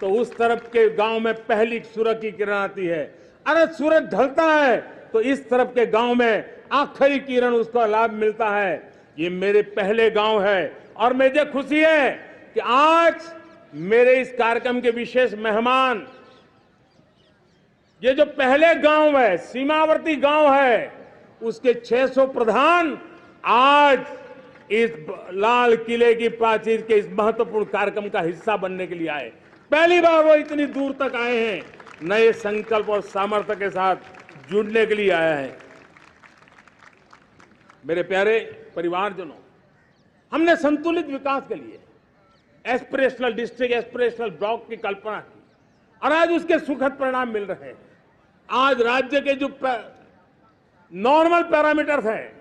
तो उस तरफ के गांव में पहली सूरज की किरण आती है। अगर सूरज ढलता है तो इस तरफ के गांव में आखिरी किरण उसका लाभ मिलता है। ये मेरे पहले गांव है और मुझे खुशी है कि आज मेरे इस कार्यक्रम के विशेष मेहमान, ये जो पहले गांव है, सीमावर्ती गांव है, उसके 600 प्रधान आज इस लाल किले की प्राचीर के इस महत्वपूर्ण कार्यक्रम का हिस्सा बनने के लिए आए। पहली बार वो इतनी दूर तक आए हैं, नए संकल्प और सामर्थ्य के साथ जुड़ने के लिए आया है। मेरे प्यारे परिवारजनों, हमने संतुलित विकास के लिए एस्पिरेशनल डिस्ट्रिक्ट, एस्पिरेशनल ब्लॉक की कल्पना की और आज उसके सुखद परिणाम मिल रहे हैं। आज राज्य के जो नॉर्मल पैरामीटर्स हैं,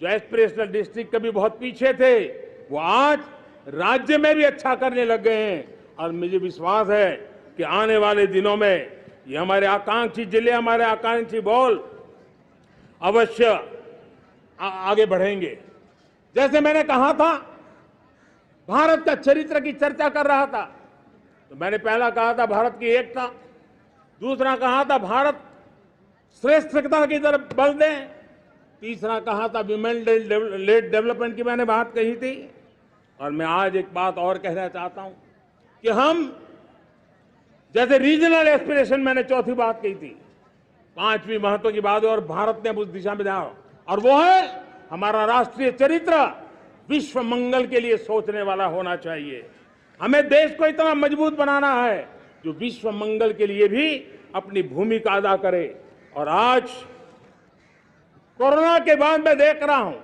जो एस्पिरेशनल डिस्ट्रिक्ट कभी बहुत पीछे थे, वो आज राज्य में भी अच्छा करने लग गए हैं। और मुझे विश्वास है कि आने वाले दिनों में ये हमारे आकांक्षी जिले, हमारे आकांक्षी बॉल अवश्य आगे बढ़ेंगे। जैसे मैंने कहा था, भारत का चरित्र की चर्चा कर रहा था, तो मैंने पहला कहा था भारत की एकता, दूसरा कहा था भारत श्रेष्ठता की तरफ बल दें, तीसरा कहा था विमेन लेड डेवलपमेंट की मैंने बात कही थी। और मैं आज एक बात और कहना चाहता हूं कि हम जैसे रीजनल एस्पिरेशन, मैंने चौथी बात कही थी, पांचवी महत्व की बात, और भारत ने उस दिशा में जाओ, और वो है हमारा राष्ट्रीय चरित्र विश्व मंगल के लिए सोचने वाला होना चाहिए। हमें देश को इतना मजबूत बनाना है जो विश्व मंगल के लिए भी अपनी भूमिका अदा करे। और आज कोरोना के बाद मैं देख रहा हूं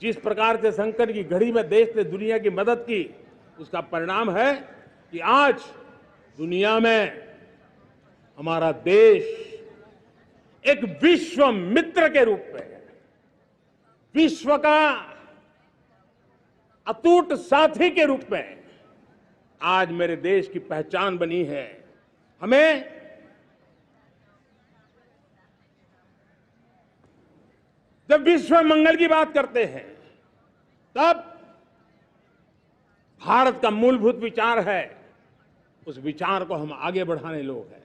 जिस प्रकार से संकट की घड़ी में देश ने दुनिया की मदद की, उसका परिणाम है कि आज दुनिया में हमारा देश एक विश्व मित्र के रूप में, विश्व का अटूट साथी के रूप में आज मेरे देश की पहचान बनी है। हमें जब विश्व मंगल की बात करते हैं तब भारत का मूलभूत विचार है, उस विचार को हम आगे बढ़ाने लोग हैं।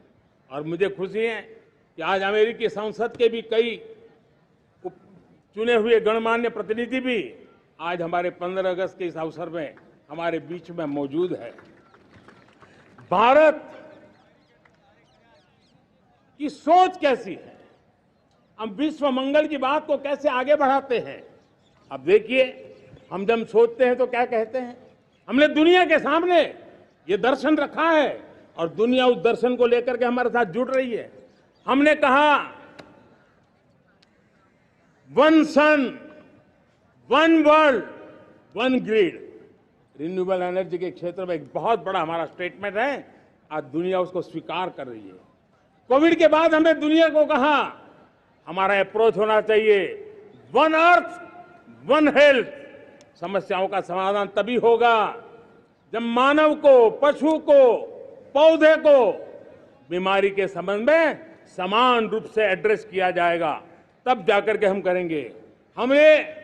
और मुझे खुशी है कि आज अमेरिकी संसद के भी कई चुने हुए गणमान्य प्रतिनिधि भी आज हमारे 15 अगस्त के इस अवसर में हमारे बीच में मौजूद है। भारत की सोच कैसी है, हम विश्व मंगल की बात को कैसे आगे बढ़ाते हैं। अब देखिए, हम जब सोचते हैं तो क्या कहते हैं, हमने दुनिया के सामने ये दर्शन रखा है और दुनिया उस दर्शन को लेकर के हमारे साथ जुड़ रही है। हमने कहा one sun, one world, one grid. Renewable energy के क्षेत्र में एक बहुत बड़ा हमारा स्टेटमेंट है, आज दुनिया उसको स्वीकार कर रही है। कोविड के बाद हमने दुनिया को कहा हमारा अप्रोच होना चाहिए वन अर्थ, वन हेल्थ। समस्याओं का समाधान तभी होगा जब मानव को, पशु को, पौधे को बीमारी के संबंध में समान रूप से एड्रेस किया जाएगा, तब जाकर के हम करेंगे। हमने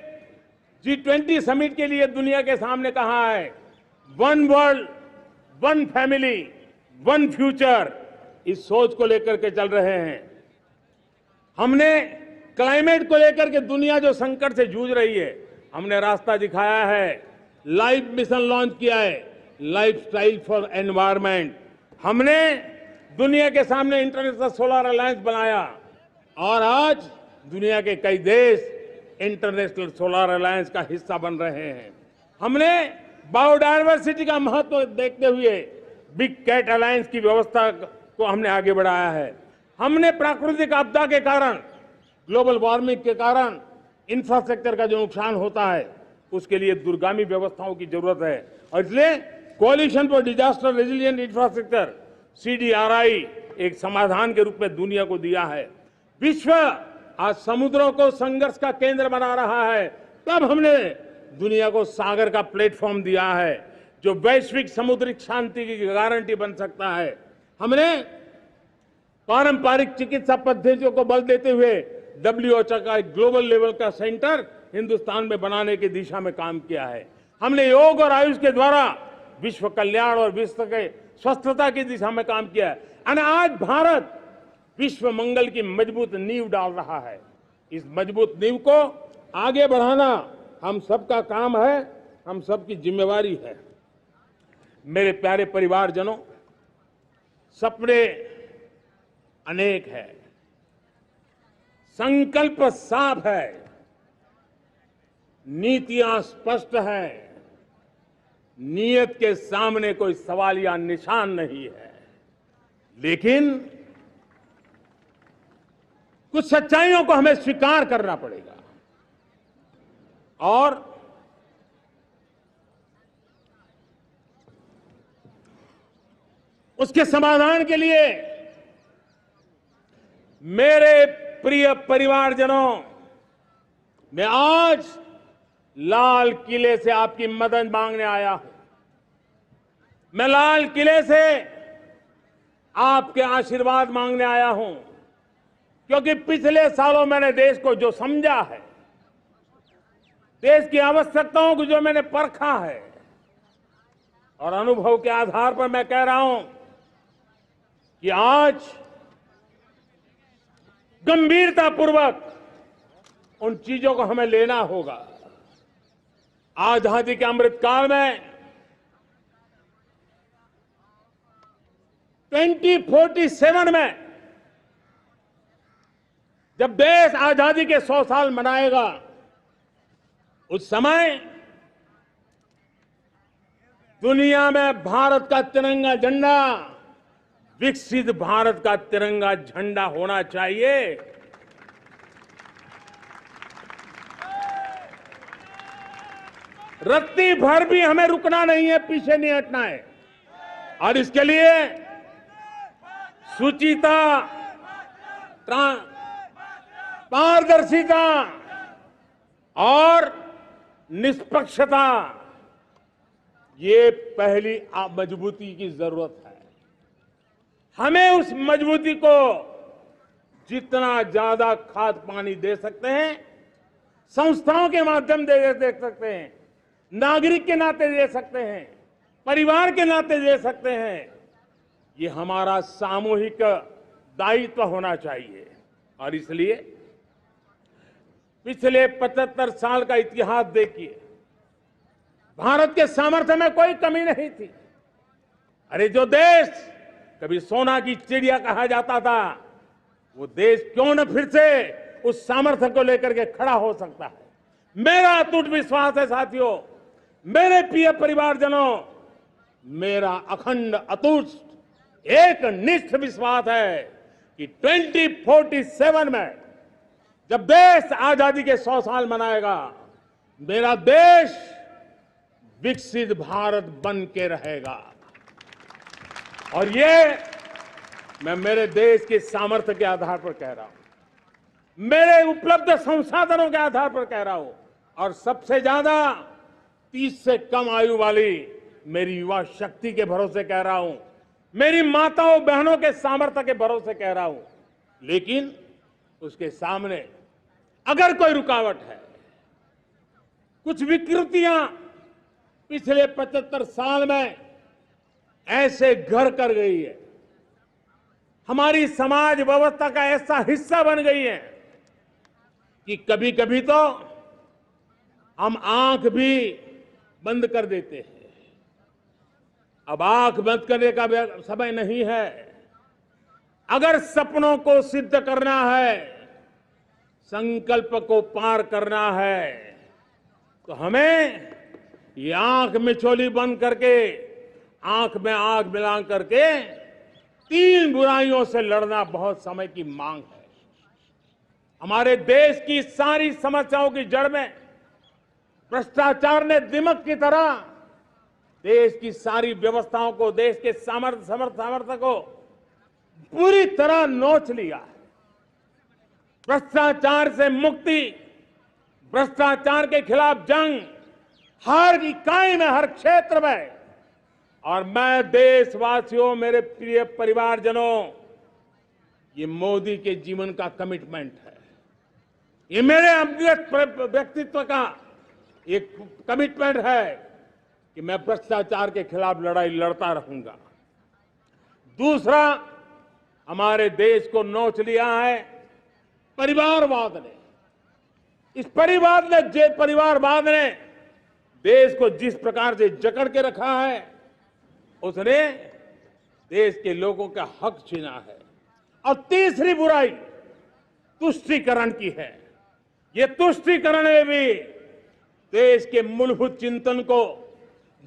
G20 समिट के लिए दुनिया के सामने कहा है one world, one family, one future. इस सोच को लेकर के चल रहे हैं। हमने क्लाइमेट को लेकर के दुनिया जो संकट से जूझ रही है, हमने रास्ता दिखाया है। लाइफ मिशन लॉन्च किया है, लाइफस्टाइल फॉर एनवायरनमेंट। हमने दुनिया के सामने इंटरनेशनल सोलर अलायंस बनाया और आज दुनिया के कई देश इंटरनेशनल सोलर अलायंस का हिस्सा बन रहे हैं। हमने बायोडायवर्सिटी का महत्व देखते हुए बिग कैट अलायंस की व्यवस्था को हमने आगे बढ़ाया है। हमने प्राकृतिक आपदा के कारण, ग्लोबल वार्मिंग के कारण इंफ्रास्ट्रक्चर का जो नुकसान होता है, उसके लिए दूरगामी व्यवस्थाओं की जरूरत है और इसलिए coalition for disaster resilient infrastructure CDRI एक समाधान के रूप में दुनिया को दिया है। विश्व आज समुद्रों को संघर्ष का केंद्र बना रहा है, तब हमने दुनिया को सागर का प्लेटफॉर्म दिया है जो वैश्विक समुद्रिक शांति की गारंटी बन सकता है। हमने पारंपरिक चिकित्सा पद्धतियों को बल देते हुए WHO का एक ग्लोबल लेवल का सेंटर हिंदुस्तान में बनाने की दिशा में काम किया है। हमने योग और आयुष के द्वारा विश्व कल्याण और विश्व के स्वस्थता की दिशा में काम किया है और आज भारत विश्व मंगल की मजबूत नींव डाल रहा है। इस मजबूत नींव को आगे बढ़ाना हम सबका काम है, हम सबकी जिम्मेवारी है। मेरे प्यारे परिवारजनों, सपने अनेक है, संकल्प साफ है, नीतियां स्पष्ट हैं, नीयत के सामने कोई सवाल या निशान नहीं है, लेकिन कुछ सच्चाइयों को हमें स्वीकार करना पड़ेगा और उसके समाधान के लिए मेरे प्रिय परिवारजनों, मैं आज लाल किले से आपकी मदद मांगने आया हूं। मैं लाल किले से आपके आशीर्वाद मांगने आया हूं, क्योंकि पिछले सालों मैंने देश को जो समझा है, देश की आवश्यकताओं को जो मैंने परखा है और अनुभव के आधार पर मैं कह रहा हूं कि आज गंभीरतापूर्वक उन चीजों को हमें लेना होगा। आजादी के अमृतकाल में 2047 में जब देश आजादी के 100 साल मनाएगा, उस समय दुनिया में भारत का तिरंगा झंडा विकसित भारत का तिरंगा झंडा होना चाहिए। रत्ती भर भी हमें रुकना नहीं है, पीछे नहीं हटना है और इसके लिए शुचिता, पारदर्शिता और निष्पक्षता, ये पहली मजबूती की जरूरत है। हमें उस मजबूती को जितना ज्यादा खाद पानी दे सकते हैं, संस्थाओं के माध्यम से दे सकते हैं, नागरिक के नाते दे सकते हैं, परिवार के नाते दे सकते हैं, ये हमारा सामूहिक दायित्व होना चाहिए। और इसलिए पिछले 75 साल का इतिहास देखिए, भारत के सामर्थ्य में कोई कमी नहीं थी। अरे जो देश कभी सोना की चिड़िया कहा जाता था, वो देश क्यों न फिर से उस सामर्थ्य को लेकर के खड़ा हो सकता है। मेरा अटूट विश्वास है साथियों, मेरे प्रिय परिवारजनों, मेरा अखंड अटूट एक निष्ठ विश्वास है कि 2047 में जब देश आजादी के 100 साल मनाएगा, मेरा देश विकसित भारत बन के रहेगा। और ये मैं मेरे देश के सामर्थ्य के आधार पर कह रहा हूं, मेरे उपलब्ध संसाधनों के आधार पर कह रहा हूं और सबसे ज्यादा 30 से कम आयु वाली मेरी युवा शक्ति के भरोसे कह रहा हूं, मेरी माताओं बहनों के सामर्थ्य के भरोसे कह रहा हूं। लेकिन उसके सामने अगर कोई रुकावट है, कुछ विकृतियां पिछले 75 साल में ऐसे घर कर गई है, हमारी समाज व्यवस्था का ऐसा हिस्सा बन गई है कि कभी कभी तो हम आंख भी बंद कर देते हैं। अब आंख बंद करने का समय नहीं है। अगर सपनों को सिद्ध करना है, संकल्प को पार करना है, तो हमें ये आंख मिचौली बंद करके, आंख में आंख मिला करके तीन बुराइयों से लड़ना बहुत समय की मांग है। हमारे देश की सारी समस्याओं की जड़ में भ्रष्टाचार ने दिमक की तरह देश की सारी व्यवस्थाओं को, देश के सामर्थ्य को पूरी तरह नोच लिया है। भ्रष्टाचार से मुक्ति, भ्रष्टाचार के खिलाफ जंग हर इकाई में, हर क्षेत्र में। और मैं देशवासियों, मेरे प्रिय परिवारजनों, ये मोदी के जीवन का कमिटमेंट है। ये मेरे अंतर्गत व्यक्तित्व का एक कमिटमेंट है कि मैं भ्रष्टाचार के खिलाफ लड़ाई लड़ता रहूंगा। दूसरा, हमारे देश को नोच लिया है परिवारवाद ने। इस परिवारवाद ने देश को जिस प्रकार से जकड़ के रखा है, उसने देश के लोगों का हक छीना है। और तीसरी बुराई तुष्टीकरण की है। ये तुष्टीकरण में भी देश के मूलभूत चिंतन को,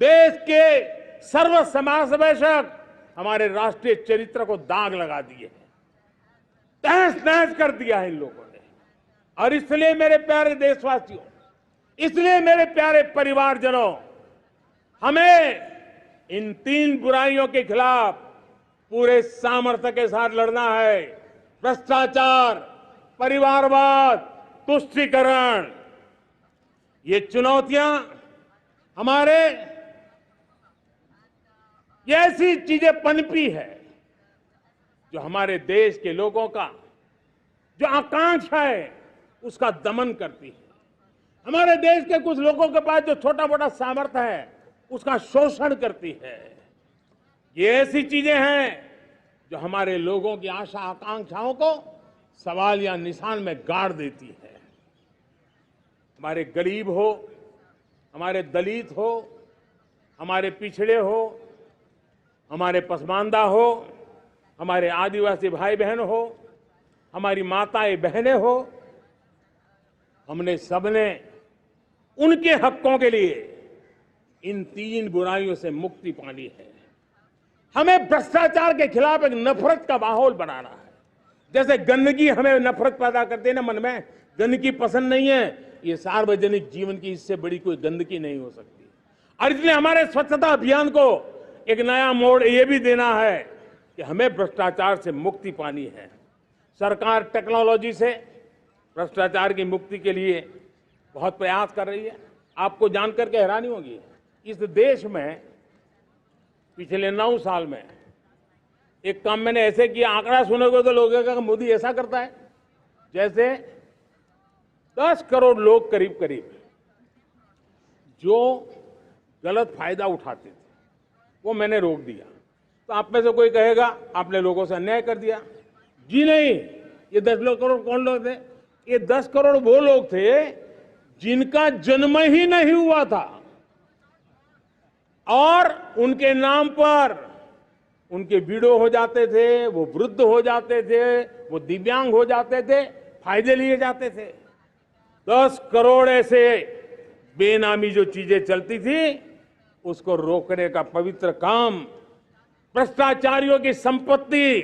देश के सर्व समावेशक हमारे राष्ट्रीय चरित्र को दाग लगा दिए हैं, तहस नहस कर दिया है इन लोगों ने। और इसलिए मेरे प्यारे देशवासियों, इसलिए मेरे प्यारे परिवारजनों, हमें इन तीन बुराइयों के खिलाफ पूरे सामर्थ्य के साथ लड़ना है। भ्रष्टाचार, परिवारवाद, तुष्टीकरण, ये चुनौतियां हमारे, ये ऐसी चीजें पनपी है जो हमारे देश के लोगों का जो आकांक्षा है उसका दमन करती है। हमारे देश के कुछ लोगों के पास जो छोटा मोटा सामर्थ्य है उसका शोषण करती है। ये ऐसी चीजें हैं जो हमारे लोगों की आशा आकांक्षाओं को सवाल या निशान में गाड़ देती है। हमारे गरीब हो, हमारे दलित हो, हमारे पिछड़े हो, हमारे पसमानदा हो, हमारे आदिवासी भाई बहन हो, हमारी माताएं बहनें हो, हमने सबने उनके हकों के लिए इन तीन बुराइयों से मुक्ति पानी है। हमें भ्रष्टाचार के खिलाफ एक नफरत का माहौल बनाना है। जैसे गंदगी हमें नफरत पैदा करती है ना मन में, गंदगी पसंद नहीं है, ये सार्वजनिक जीवन की इससे बड़ी कोई गंदगी नहीं हो सकती। और इसलिए हमारे स्वच्छता अभियान को एक नया मोड़ ये भी देना है कि हमें भ्रष्टाचार से मुक्ति पानी है। सरकार टेक्नोलॉजी से भ्रष्टाचार की मुक्ति के लिए बहुत प्रयास कर रही है। आपको जानकर के हैरानी होगी, इस देश में पिछले 9 साल में एक काम मैंने ऐसे किया, आंकड़ा सुनोगे तो लोग कहेंगे मोदी ऐसा करता है, जैसे 10 करोड़ लोग करीब करीब जो गलत फायदा उठाते थे वो मैंने रोक दिया। तो आप में से कोई कहेगा आपने लोगों से अन्याय कर दिया। जी नहीं, ये 10 करोड़ कौन लोग थे? ये 10 करोड़ वो लोग थे जिनका जन्म ही नहीं हुआ था और उनके नाम पर उनके विडो हो जाते थे, वो वृद्ध हो जाते थे, वो दिव्यांग हो जाते थे, फायदे लिए जाते थे। 10 करोड़ ऐसे बेनामी जो चीजें चलती थी उसको रोकने का पवित्र काम, भ्रष्टाचारियों की संपत्ति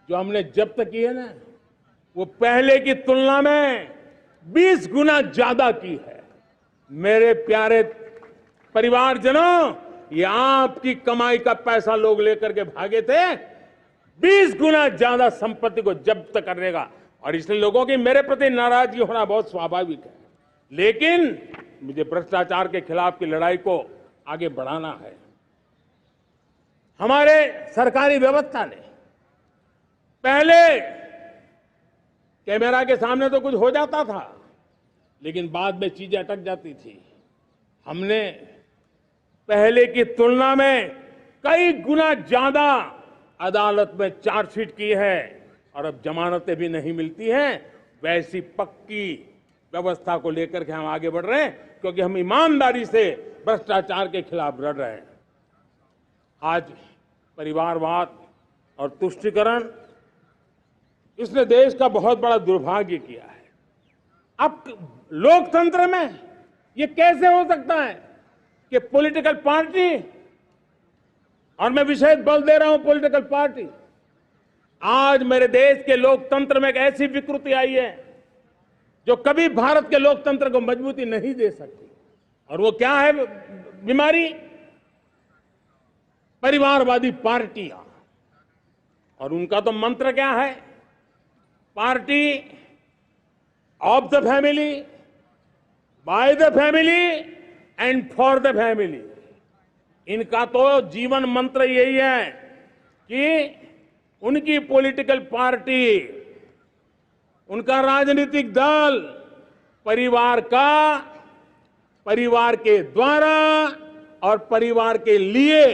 जो हमने जब्त की है ना, वो पहले की तुलना में 20 गुना ज्यादा की है। मेरे प्यारे परिवारजनों, ये आपकी कमाई का पैसा लोग लेकर के भागे थे, 20 गुना ज्यादा संपत्ति को जब्त करने का। और इसलिए लोगों की मेरे प्रति नाराजगी होना बहुत स्वाभाविक है, लेकिन मुझे भ्रष्टाचार के खिलाफ की लड़ाई को आगे बढ़ाना है। हमारे सरकारी व्यवस्था ने पहले कैमरा के सामने तो कुछ हो जाता था, लेकिन बाद में चीजें अटक जाती थी। हमने पहले की तुलना में कई गुना ज्यादा अदालत में चार्जशीट की है और अब जमानतें भी नहीं मिलती हैं, वैसी पक्की व्यवस्था को लेकर के हम आगे बढ़ रहे हैं, क्योंकि हम ईमानदारी से भ्रष्टाचार के खिलाफ लड़ रहे हैं। आज परिवारवाद और तुष्टीकरण, इसने देश का बहुत बड़ा दुर्भाग्य किया है। अब लोकतंत्र में ये कैसे हो सकता है कि पॉलिटिकल पार्टी, और मैं विशेष बल दे रहा हूं पॉलिटिकल पार्टी, आज मेरे देश के लोकतंत्र में एक ऐसी विकृति आई है जो कभी भारत के लोकतंत्र को मजबूती नहीं दे सकती। और वो क्या है बीमारी? परिवारवादी पार्टियां। और उनका तो मंत्र क्या है? Party of the family, by the family and for the family. इनका तो जीवन मंत्र यही है कि उनकी पॉलिटिकल पार्टी, उनका राजनीतिक दल परिवार का, परिवार के द्वारा और परिवार के लिए,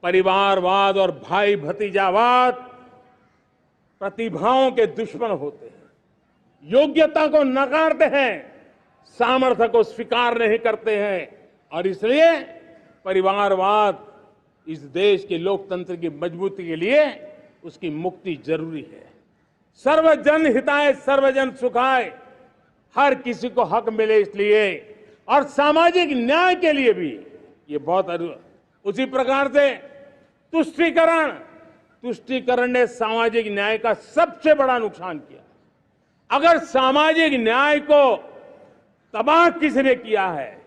परिवारवाद और भाई भतीजावाद प्रतिभाओं के दुश्मन होते हैं, योग्यता को नकारते हैं, सामर्थ्य को स्वीकार नहीं करते हैं। और इसलिए परिवारवाद इस देश के लोकतंत्र की मजबूती के लिए उसकी मुक्ति जरूरी है। सर्वजन हिताय सर्वजन सुखाय, हर किसी को हक मिले इसलिए, और सामाजिक न्याय के लिए भी ये बहुत। उसी प्रकार से तुष्टीकरण ने सामाजिक न्याय का सबसे बड़ा नुकसान किया। अगर सामाजिक न्याय को तबाह किसने किया है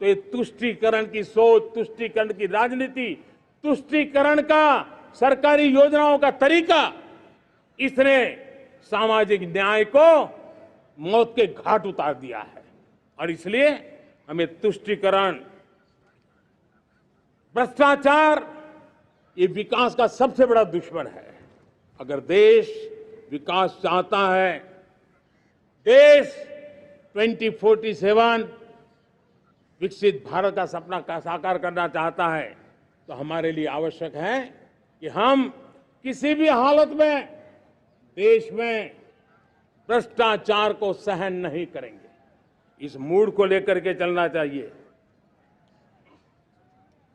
तो ये तुष्टीकरण की सोच, तुष्टीकरण की राजनीति, तुष्टीकरण का सरकारी योजनाओं का तरीका, इसने सामाजिक न्याय को मौत के घाट उतार दिया है। और इसलिए हमें तुष्टीकरण, भ्रष्टाचार, ये विकास का सबसे बड़ा दुश्मन है। अगर देश विकास चाहता है, देश 2047 विकसित भारत का सपना का साकार करना चाहता है, तो हमारे लिए आवश्यक है कि हम किसी भी हालत में देश में भ्रष्टाचार को सहन नहीं करेंगे। इस मूड को लेकर के चलना चाहिए।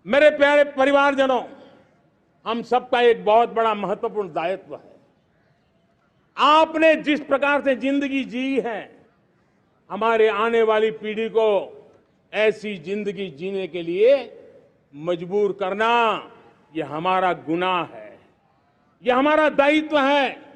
मेरे प्यारे परिवारजनों, हम सबका एक बहुत बड़ा महत्वपूर्ण दायित्व है। आपने जिस प्रकार से जिंदगी जी है, हमारे आने वाली पीढ़ी को ऐसी जिंदगी जीने के लिए मजबूर करना, यह हमारा गुनाह है, यह हमारा दायित्व है।